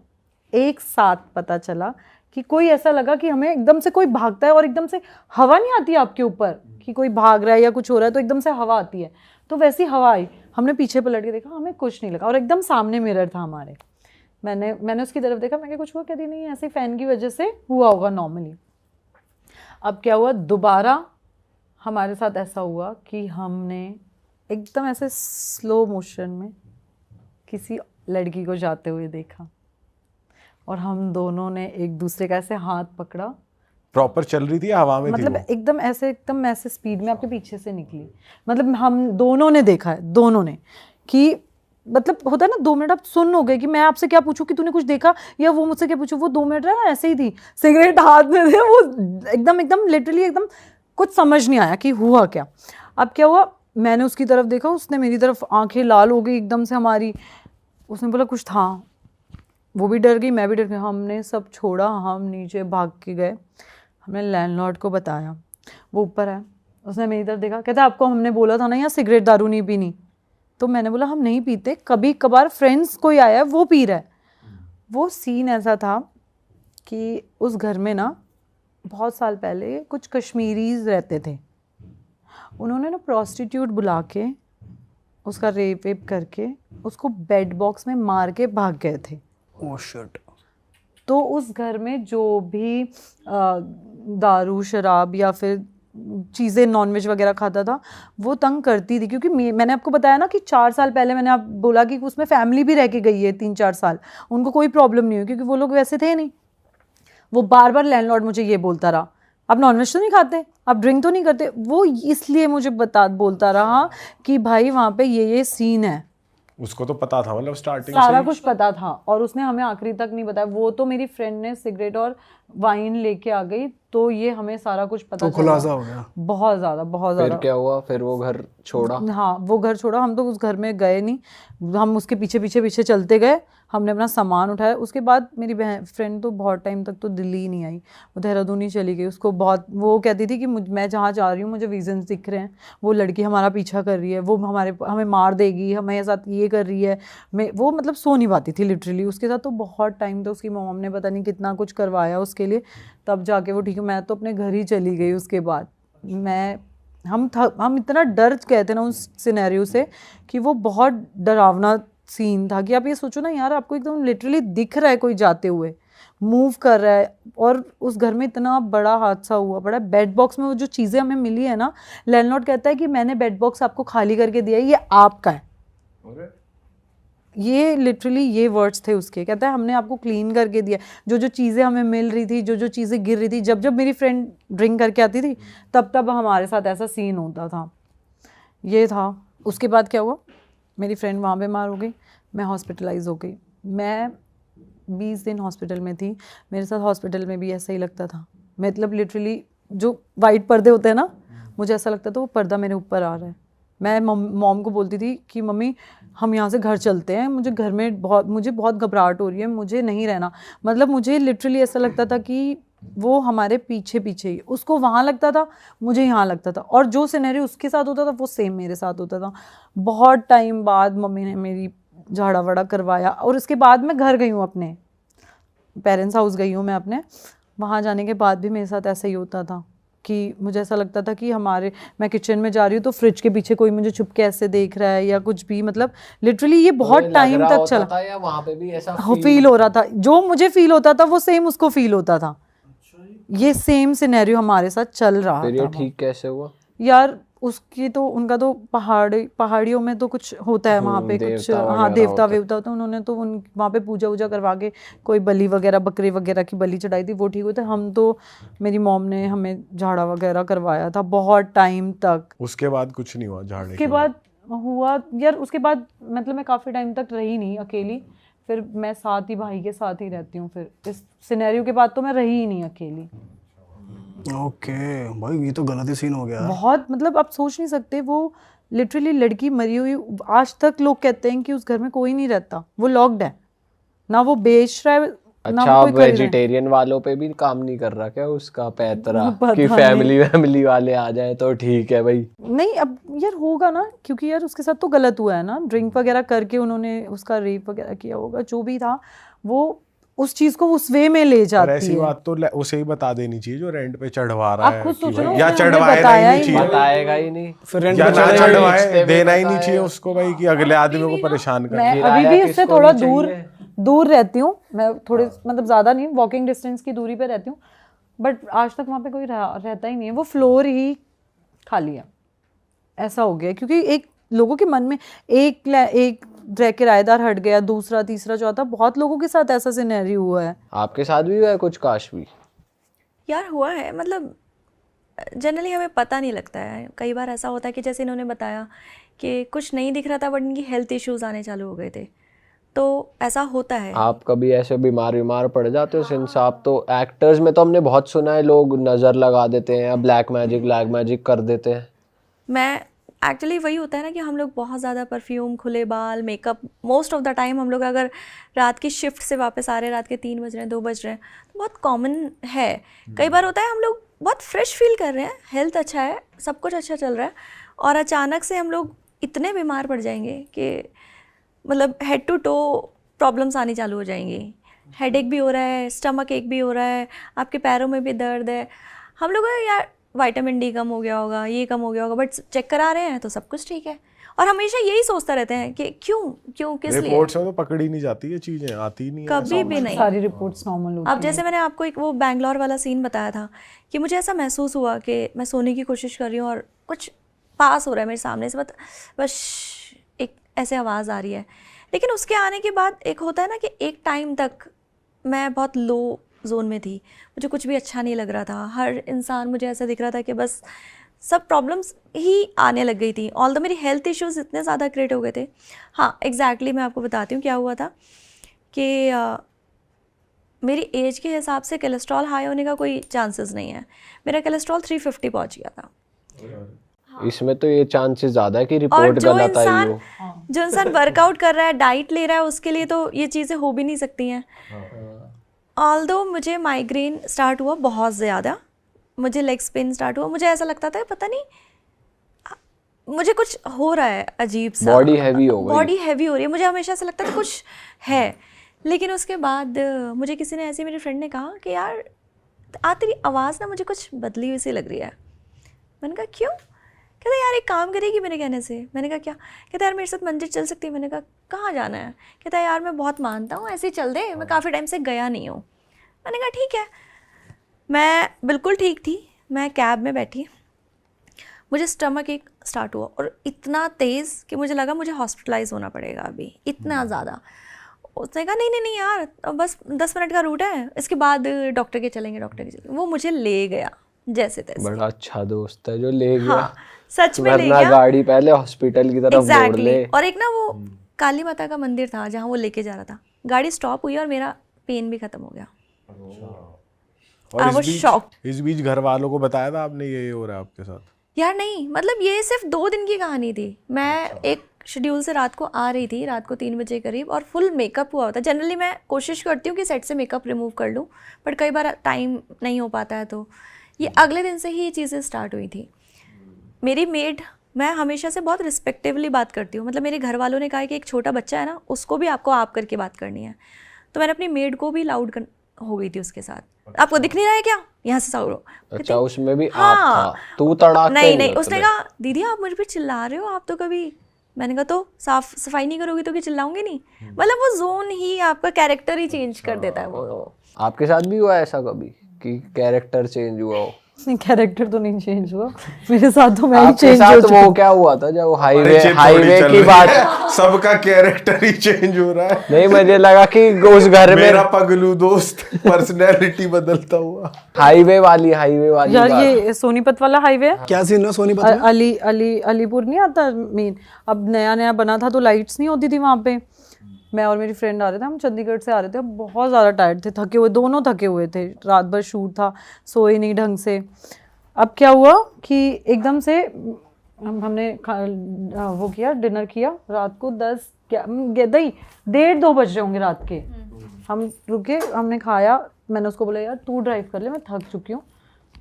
एक साथ पता चला कि कोई ऐसा लगा कि हमें एकदम से कोई भागता है और एकदम से हवा नहीं आती आपके ऊपर कि कोई भाग रहा है या कुछ हो रहा है तो एकदम से हवा आती है, तो वैसी हवा आई। हमने पीछे पलट के देखा, हमें कुछ नहीं लगा और एकदम सामने मिरर था हमारे। मैंने उसकी तरफ देखा, मैं क्या कुछ हुआ? कहती नहीं ऐसे फैन की वजह से हुआ होगा नॉर्मली। अब क्या हुआ, दोबारा हमारे साथ ऐसा हुआ कि हमने एकदम ऐसे स्लो मोशन में किसी लड़की को जाते हुए देखा और हम दोनों ने एक दूसरे का ऐसे हाथ पकड़ा। प्रॉपर चल रही थी हवा में मतलब थी एकदम ऐसे स्पीड में आपके पीछे से निकली। मतलब हम दोनों ने देखा है, दोनों ने, कि मतलब होता है ना 2 मिनट आप सुन हो गए कि मैं आपसे क्या पूछूं कि तूने कुछ देखा या वो मुझसे क्या पूछूं। वो 2 मिनट ना ऐसे ही थी, सिगरेट हाथ में थे, वो एकदम लिटरली एकदम कुछ समझ नहीं आया कि हुआ क्या। अब क्या हुआ, मैंने उसकी तरफ देखा, उसने मेरी तरफ, आंखें लाल हो गई एकदम से हमारी। उसने बोला कुछ था, वो भी डर गई, मैं भी डर गई। हमने सब छोड़ा, हम नीचे भाग के गए, हमने लैंडलॉर्ड को बताया, वो ऊपर है। उसने मेरी तरफ देखा, कहता आपको हमने बोला था ना यहाँ सिगरेट दारू नहीं पीनी। तो मैंने बोला हम नहीं पीते, कभी कभार फ्रेंड्स कोई आया है वो पी रहा है। वो सीन ऐसा था कि उस घर में ना बहुत साल पहले कुछ कश्मीरीज रहते थे, उन्होंने ना प्रोस्टिट्यूट बुला के उसका रेप वेप करके उसको बेड बॉक्स में मार के भाग गए थे। Oh shit. तो उस घर में जो भी दारू शराब या फिर चीज़ें नॉनवेज वगैरह खाता था वो तंग करती थी, क्योंकि मैंने आपको बताया ना कि 4 साल पहले मैंने आप बोला कि उसमें फैमिली भी रह के गई है 3-4 साल, उनको कोई प्रॉब्लम नहीं हुई क्योंकि वो लोग वैसे थे नहीं। वो बार बार लैंडलॉर्ड मुझे ये बोलता रहा आप नॉनवेज तो नहीं खाते, आप ड्रिंक तो नहीं करते। वो इसलिए मुझे बोलता रहा कि भाई वहाँ पे ये सीन है। उसको तो पता था, मतलब स्टार्टिंग सारा कुछ पता था और उसने हमें आखिरी तक नहीं बताया। वो तो मेरी फ्रेंड ने सिगरेट और वाइन लेके आ गई, तो ये हमें सारा कुछ पता तो खुलासा हो गया बहुत ज़्यादा। फिर क्या हुआ? फिर वो घर छोड़ा? हाँ वो घर छोड़ा, हम तो उस घर में गए नहीं, हम उसके पीछे चलते गए, हमने अपना सामान उठाया। उसके बाद मेरी बहन फ्रेंड तो बहुत टाइम तक तो दिल्ली ही नहीं आई, वो देहरादून ही चली गई। उसको बहुत वो कहती थी कि मैं जहाँ जा रही हूँ मुझे विजन्स दिख रहे हैं, वो लड़की हमारा पीछा कर रही है, वो हमें मार देगी, हमें साथ ये कर रही है। वो मतलब सो नहीं पाती थी लिटरली। उसके साथ तो बहुत टाइम तक उसकी मॉम ने पता नहीं कितना कुछ करवाया उसके लिए, तब जाके वो ठीक है। मैं तो अपने घर ही चली गई उसके बाद। हम इतना डर गए थे ना उस सिनेरियो से कि वो बहुत डरावना सीन था कि आप ये सोचो ना यार, आपको एकदम लिटरली दिख रहा है कोई जाते हुए, मूव कर रहा है, और उस घर में इतना बड़ा हादसा हुआ पड़ा है। बेड बॉक्स में वो जो चीज़ें हमें मिली है ना, लैंडलॉर्ड कहता है कि मैंने बेड बॉक्स आपको खाली करके दिया है, ये आपका है। ये लिटरली ये वर्ड्स थे उसके। कहता है हमने आपको क्लीन करके दिया, जो चीज़ें हमें मिल रही थी, जो चीज़ें गिर रही थी, जब मेरी फ्रेंड ड्रिंक करके आती थी तब हमारे साथ ऐसा सीन होता था। ये था। उसके बाद क्या हुआ, मेरी फ्रेंड वहाँ बीमार हो गई, मैं हॉस्पिटलाइज हो गई। मैं 20 दिन हॉस्पिटल में थी। मेरे साथ हॉस्पिटल में भी ऐसा ही लगता था, मतलब लिटरली जो वाइट पर्दे होते हैं ना, मुझे ऐसा लगता था वो पर्दा मेरे ऊपर आ रहा है। मैं मॉम को बोलती थी कि मम्मी हम यहाँ से घर चलते हैं, मुझे बहुत घबराहट हो रही है, मुझे नहीं रहना। मतलब मुझे लिटरली ऐसा लगता था कि वो हमारे पीछे पीछे ही, उसको वहाँ लगता था, मुझे यहाँ लगता था, और जो सिनेरियो उसके साथ होता था वो सेम मेरे साथ होता था। बहुत टाइम बाद मम्मी ने मेरी झाड़ा वाड़ा करवाया, और उसके बाद मैं घर गई हूँ, अपने पेरेंट्स हाउस गई हूँ मैं अपने। वहाँ जाने के बाद भी मेरे साथ ऐसा ही होता था कि मुझे ऐसा लगता था कि मैं किचन में जा रही हूँ तो फ्रिज के पीछे कोई मुझे छुप के ऐसे देख रहा है या कुछ भी। मतलब लिटरली ये बहुत टाइम तक चला था, या वहाँ पे भी ऐसा फील हो रहा था, जो मुझे फील होता था वो सेम उसको फील होता था। ये सेम सिनेरियो हमारे साथ चल रहा फिर था। ये ठीक कैसे हुआ यार उसकी तो, उनका तो पहाड़ियों में तो कुछ होता है वहाँ पे कुछ, हाँ देवता वेवता होता है, उन्होंने तो वहाँ पे पूजा वूजा करवा के कोई बलि वगैरह, बकरी वगैरह की बलि चढ़ाई थी, वो ठीक होता है। हम तो, मेरी मॉम ने हमें झाड़ा वगैरह करवाया था बहुत टाइम तक। उसके बाद कुछ नहीं हुआ झाड़े उसके बाद हुआ यार, उसके बाद मतलब मैं काफ़ी टाइम तक रही नहीं अकेली, फिर मैं साथ ही भाई के साथ ही रहती हूँ। फिर इस सिनेरियो के बाद तो मैं रही ही नहीं अकेली। ओके भाई, ये तो गलत ही सीन हो गया। बहुत, मतलब आप सोच नहीं सकते, वो लिटरली लड़की मरी हुई, आज तक लोग कहते हैं कि उस घर में कोई नहीं रहता, वो लॉक्ड है, ना वो बेच रहा है, ना अच्छा, वो अब कोई खरीद रहा है। वेजिटेरियन वालों पे भी काम नहीं कर रहा क्या उसका पैतरा पता कि फैमिली वाले आ जाए तो ठीक है भाई? नहीं अब यार होगा ना, क्योंकि यार उसके साथ तो गलत हुआ है ना, ड्रिंक वगैरह करके उन्होंने उसका रेप वगैरह किया होगा, जो भी था वो उस चीज को उस वे में ले पर जाती ऐसी है। बात तो उसे ही बता देनी चाहिए जो रेंट पे चढ़वा रहा आप है खुद कि सोचो भाई, ना, या उसने हमें चढ़वाए ना बताया ही नहीं ही चाहिए, बताएगा ही नहीं। फिर रेंट या पे ना चढ़े चढ़वाए, देना ही नहीं चाहिए उसको भाई, कि अगले आदमी को परेशान कर। मैं अभी भी उससे थोड़ा दूर रहती हूँ, मैं थोड़े मतलब ज़्यादा नहीं, वॉकिंग डिस्टेंस की दूरी पे रहती हूँ, बट आज तक वहाँ पे कोई रहता ही नहीं है, वो फ्लोर ही खाली है। ऐसा हो गया क्योंकि एक लोगों के मन में एक किराएदार हट गया, दूसरा तीसरा चौथा, बहुत लोगों के साथ ऐसा सिनेरियो हुआ है। आपके साथ भी हुआ है कुछ काश भी? यार हुआ है, मतलब जनरली हमें पता नहीं लगता है। कई बार ऐसा होता है कि जैसे इन्होंने बताया कि कुछ नहीं दिख रहा था बट इनकी हेल्थ इश्यूज आने चालू हो गए थे, तो ऐसा होता है। आप कभी ऐसे बीमार पड़ जाते हो? सिंस आप तो एक्टर्स में तो हमने बहुत सुना है लोग नज़र लगा देते हैं या ब्लैक मैजिक कर देते हैं। मैं एक्चुअली वही होता है ना कि हम लोग बहुत ज़्यादा परफ्यूम, खुले बाल, makeup, most of the time हम लोग अगर रात की शिफ्ट से वापस आ रहे हैं, रात के 3 बज रहे हैं, 2 बज रहे हैं, तो बहुत कॉमन है। कई बार होता है हम लोग बहुत फ्रेश फील कर रहे हैं, हेल्थ अच्छा है, सब कुछ अच्छा चल रहा है, और अचानक से हम लोग इतने बीमार पड़ जाएंगे कि मतलब हेड टू टो प्रॉब्लम्स आनी चालू हो जाएंगी। हेडेक भी हो रहा है, स्टमक एक भी हो रहा है, आपके पैरों में भी दर्द है। हम लोग यार विटामिन डी कम हो गया होगा, ये कम हो गया होगा, बट चेक करा रहे हैं तो सब कुछ ठीक है, और हमेशा यही सोचते रहते हैं कि क्यों किस लिए। रिपोर्ट्स में तो पकड़ी नहीं जाती, ये चीजें आती ही नहीं है, कभी भी नहीं। सारी रिपोर्ट्स नॉर्मल होती अब जैसे मैंने आपको एक वो बैंगलोर वाला सीन बताया था कि मुझे ऐसा महसूस हुआ कि मैं सोने की कोशिश कर रही हूँ और कुछ पास हो रहा है मेरे सामने से, बस एक ऐसे आवाज़ आ रही है। लेकिन उसके आने के बाद एक होता है ना कि एक टाइम तक मैं बहुत लो जोन में थी, मुझे कुछ भी अच्छा नहीं लग रहा था, हर इंसान मुझे ऐसा दिख रहा था कि बस सब प्रॉब्लम्स ही आने लग गई थी। ऑल द मेरी हेल्थ इश्यूज इतने ज़्यादा क्रिएट हो गए थे। हाँ एग्जैक्टली मैं आपको बताती हूँ क्या हुआ था कि मेरी एज के हिसाब से कोलेस्ट्रॉल हाई होने का कोई चांसेस नहीं है। मेरा कोलेस्ट्रॉल 350 पहुँच गया था। इसमें तो ये चांसेस ज़्यादा है कि रिपोर्ट गलत आई हो। जो इंसान वर्कआउट कर रहा है, डाइट ले रहा है, उसके लिए तो ये चीज़ें हो भी नहीं सकती हैं। ऑल्दो मुझे माइग्रेन स्टार्ट हुआ बहुत ज़्यादा, मुझे लेग पेन स्टार्ट हुआ, मुझे ऐसा लगता था पता नहीं मुझे कुछ हो रहा है अजीब सा, बॉडी हैवी हो गई, बॉडी हैवी हो रही है, मुझे हमेशा ऐसा लगता था कुछ है। लेकिन उसके बाद मुझे किसी ने ऐसे, मेरी फ्रेंड ने कहा कि यार तेरी आवाज़ ना मुझे कुछ बदली हुई सी लग रही है। मैंने कहा क्यों? कहता यार एक काम करेगी मेरे कहने से। मैंने कहा क्या? कहता यार मेरे साथ मंदिर चल सकती है। मैंने कहा कहाँ जाना है? कहता यार मैं बहुत मानता हूँ, ऐसे ही चल दे, मैं काफ़ी टाइम से गया नहीं हूँ। मैंने कहा ठीक है। मैं बिल्कुल ठीक थी, मैं कैब में बैठी, मुझे स्टमक एक स्टार्ट हुआ और इतना तेज़ कि मुझे लगा मुझे हॉस्पिटलाइज होना पड़ेगा अभी, इतना ज़्यादा। उसने कहा नहीं यार बस 10 मिनट का रूट है, इसके बाद डॉक्टर के चलेंगे। वो मुझे ले गया जैसे तैसे। बड़ा अच्छा दोस्त है जो ले गया। हाँ सच में ले वरना गया। गाड़ी पहले हॉस्पिटल की तरफ मोड़ ले। और एक ना वो काली माता का मंदिर था जहाँ वो लेके जा रहा था, गाड़ी स्टॉप हुई और मेरा पेन भी खत्म हो गया। और I was shocked. इस बीच घर वालों को बताया था आपने ये हो रहा है आपके साथ? यार नहीं, मतलब ये सिर्फ 2 दिन की कहानी थी। मैं एक शेड्यूल से रात को आ रही थी, रात को 3 बजे करीब, और फुल मेकअप हुआ होता। जनरली मैं कोशिश करती हूँ कि सेट से मेकअप रिमूव कर लूँ, बट कई बार टाइम नहीं हो पाता है, तो ये अगले दिन से ही ये चीज़ें स्टार्ट हुई थी। मेरी मेड, मैं हमेशा से बहुत रिस्पेक्टिवली बात करती हूँ, मतलब मेरे घर वालों ने कहा कि एक छोटा बच्चा है ना, उसको भी आपको आप करके बात करनी है, तो मैंने अपनी मेड को भी लाउड हो गई थी उसके साथ। आपको दिख नहीं रहा है क्या, यहाँ से साउरो। अच्छा, उसमें भी हाँ, आप था, तू तड़ाक नहीं, उसने कहा दीदी आप मुझ पे चिल्ला रहे हो, आप तो कभी, मैंने कहा तो साफ सफाई नहीं करोगी तो कि चिल्लाऊंगी नहीं। मतलब वो जोन ही, आपका कैरेक्टर ही चेंज कर देता है वो। आपके साथ भी हुआ ऐसा कभी कि कैरेक्टर चेंज हुआ हो? नहीं, कैरेक्टर तो नहीं चेंज हुआ मेरे साथ, तो मैं ही आपके चेंज साथ हो चुकी। वो क्या हुआ था जब अरे चिप थोड़ी हाईवे चल की रही बात? है, सबका कैरेक्टर ही चेंज हो रहा है। नहीं, मुझे लगा कि उस घर में मेरा पगलू दोस्त पर्सनैलिटी बदलता हुआ। हाईवे वाली यार ये सोनीपत वाला हाईवे है, क्या सीन है सोनीपत में? अलीपुर नहीं आता मेन, अब नया नया बना था तो लाइट्स नहीं होती थी वहाँ पे। मैं और मेरी फ्रेंड आ रहे थे, हम चंडीगढ़ से आ रहे थे, बहुत ज़्यादा टायर्ड थे, थके हुए, दोनों थके हुए थे, रात भर शूट था, सोए नहीं ढंग से। अब क्या हुआ कि एकदम से हमने वो किया, डिनर किया रात को 1:30 बज रहे होंगे रात के। हम रुके, हमने खाया, मैंने उसको बोला यार तू ड्राइव कर ले, मैं थक चुकी हूँ,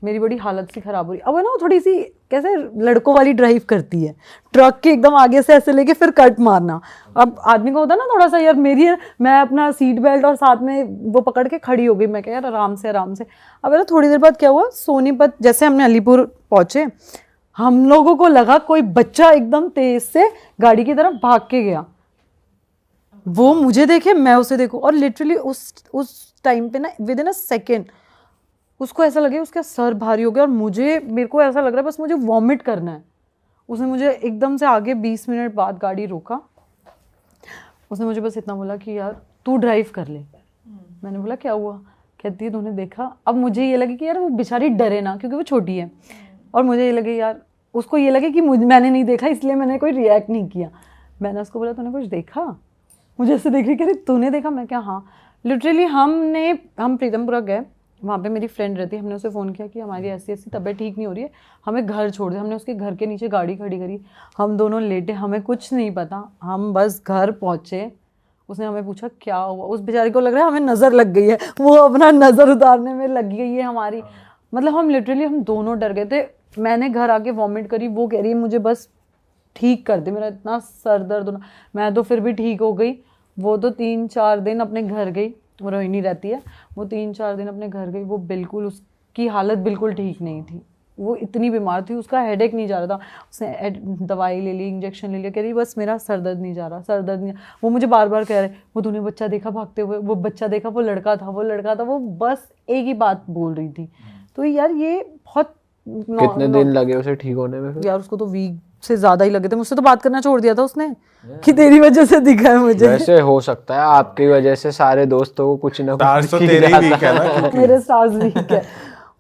मेरी बड़ी हालत सी ख़राब हो रही। अब है ना वो थोड़ी सी कैसे लड़कों वाली ड्राइव करती है, ट्रक के एकदम आगे से ऐसे लेके फिर कट मारना। अब आदमी को होता है ना थोड़ा सा, यार मैं अपना सीट बेल्ट और साथ में वो पकड़ के खड़ी हो गई। मैं क्या यार आराम से। अब है ना थोड़ी देर बाद क्या हुआ, सोनीपत जैसे हमने अलीपुर पहुँचे, हम लोगों को लगा कोई बच्चा एकदम तेज से गाड़ी की तरफ भाग के गया। वो मुझे देखे, मैं उसे देखूं, और लिटरली उस टाइम पे ना विद इन अ सेकेंड उसको ऐसा लगे उसका सर भारी हो गया, और मेरे को ऐसा लग रहा है बस मुझे वॉमिट करना है। उसने मुझे एकदम से आगे 20 मिनट बाद गाड़ी रोका, उसने मुझे बस इतना बोला कि यार तू ड्राइव कर ले। मैंने बोला क्या हुआ? कहती है तूने देखा। अब मुझे ये लगे कि यार वो बेचारी डरे ना, क्योंकि वो छोटी है, और मुझे ये लगे यार उसको ये लगे कि मैंने नहीं देखा, इसलिए मैंने कोई रिएक्ट नहीं किया। मैंने उसको बोला तूने कुछ देखा? मुझे ऐसे देख रही, कह रही तूने देखा? मैं क्या हाँ। लिटरली हम प्रीतमपुरा गए, वहाँ पे मेरी फ्रेंड रहती है, हमने उसे फ़ोन किया कि हमारी ऐसी तबीयत ठीक नहीं हो रही है, हमें घर छोड़ दे। हमने उसके घर के नीचे गाड़ी खड़ी करी, हम दोनों लेटे, हमें कुछ नहीं पता, हम बस घर पहुँचे। उसने हमें पूछा क्या हुआ, उस बेचारी को लग रहा है हमें नज़र लग गई है, वो अपना नज़र उतारने में लग गई है हमारी। मतलब हम दोनों डर गए थे। मैंने घर आके वॉमिट करी, वो कह रही है मुझे बस ठीक कर दे, मेरा इतना सर दर्द होना। मैं तो फिर भी ठीक हो गई। वो तो 3-4 दिन अपने घर गई, वो रोहिणी रहती है, वो 3-4 दिन अपने घर गई। वो बिल्कुल, उसकी हालत बिल्कुल ठीक नहीं थी, वो इतनी बीमार थी, उसका हेडेक नहीं जा रहा था। उसने दवाई ले ली, इंजेक्शन ले लिया, कह रही बस मेरा सर दर्द नहीं जा रहा, सर दर्द नहीं। वो मुझे बार बार कह रहे वो तूने बच्चा देखा भागते हुए, वो बच्चा देखा, वो लड़का था, वो बस एक ही बात बोल रही थी। तो यार ये बहुत कितने दिन लगे उसे ठीक होने में फिर? यार उसको तो वीक से ज़्यादा ही लगे थे। मुझसे तो बात करना छोड़ दिया था उसने कि तेरी वजह से दिखा है मुझे। वैसे हो सकता है आपकी वजह से सारे दोस्तों को कुछ ना कुछ तो तेरे ही वीक है ना, मेरे स्टार्स वीक है।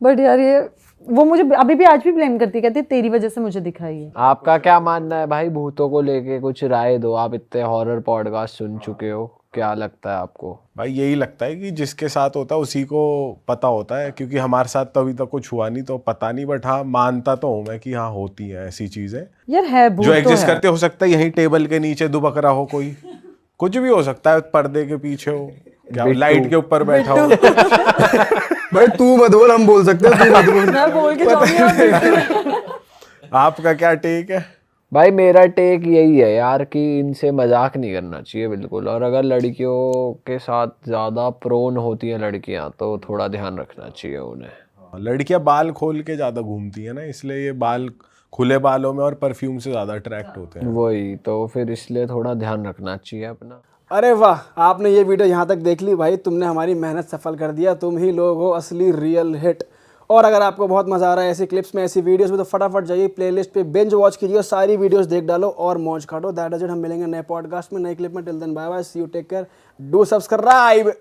बट यार ये वो मुझे अभी भी आज भी ब्लेम करती है, कहती है तेरी वजह से मुझे दिखाई है। आपका क्या मानना है भाई भूतों को लेके? कुछ राय दो, आप इतने हॉरर पॉडकास्ट सुन चुके हो, क्या लगता है आपको? भाई यही लगता है कि जिसके साथ होता है उसी को पता होता है, क्योंकि हमारे साथ तो अभी तक कुछ हुआ नहीं तो पता नहीं। बट हाँ, मानता तो हूँ मैं कि हाँ होती हैं ऐसी चीजें यार है भूत जो तो एग्जिस्ट है। करते। हो सकता है यहीं टेबल के नीचे दुबकरा हो कोई, कुछ भी हो सकता है, पर्दे के पीछे हो, क्या लाइट के ऊपर बैठा हो। भाई तू मत बोल, हम बोल सकते हैं, तू मत बोल। मैं बोल के जाऊंगी। आपका क्या टेक है? भाई मेरा टेक यही है यार कि इनसे मजाक नहीं करना चाहिए बिल्कुल। और अगर लड़कियों के साथ ज़्यादा प्रोन होती हैं लड़कियां तो थोड़ा ध्यान रखना चाहिए उन्हें। लड़कियां बाल खोल के ज्यादा घूमती है ना, इसलिए ये बाल खुले बालों में और परफ्यूम से ज्यादा अट्रैक्ट होते हैं। वही तो, फिर इसलिए थोड़ा ध्यान रखना चाहिए अपना। अरे वाह, आपने ये वीडियो यहाँ तक देख ली भाई, तुमने हमारी मेहनत सफल कर दिया। तुम ही लोग हो असली रियल हिट। और अगर आपको बहुत मज़ा आ रहा है ऐसी क्लिप्स में, ऐसी वीडियोस में, तो फटाफट जाइए प्लेलिस्ट पे बिंज वॉच कीजिए, सारी वीडियोस देख डालो और मौज काटो। That is it. हम मिलेंगे नए पॉडकास्ट में, नए क्लिप में। Till then bye bye, see you, take care, do subscribe.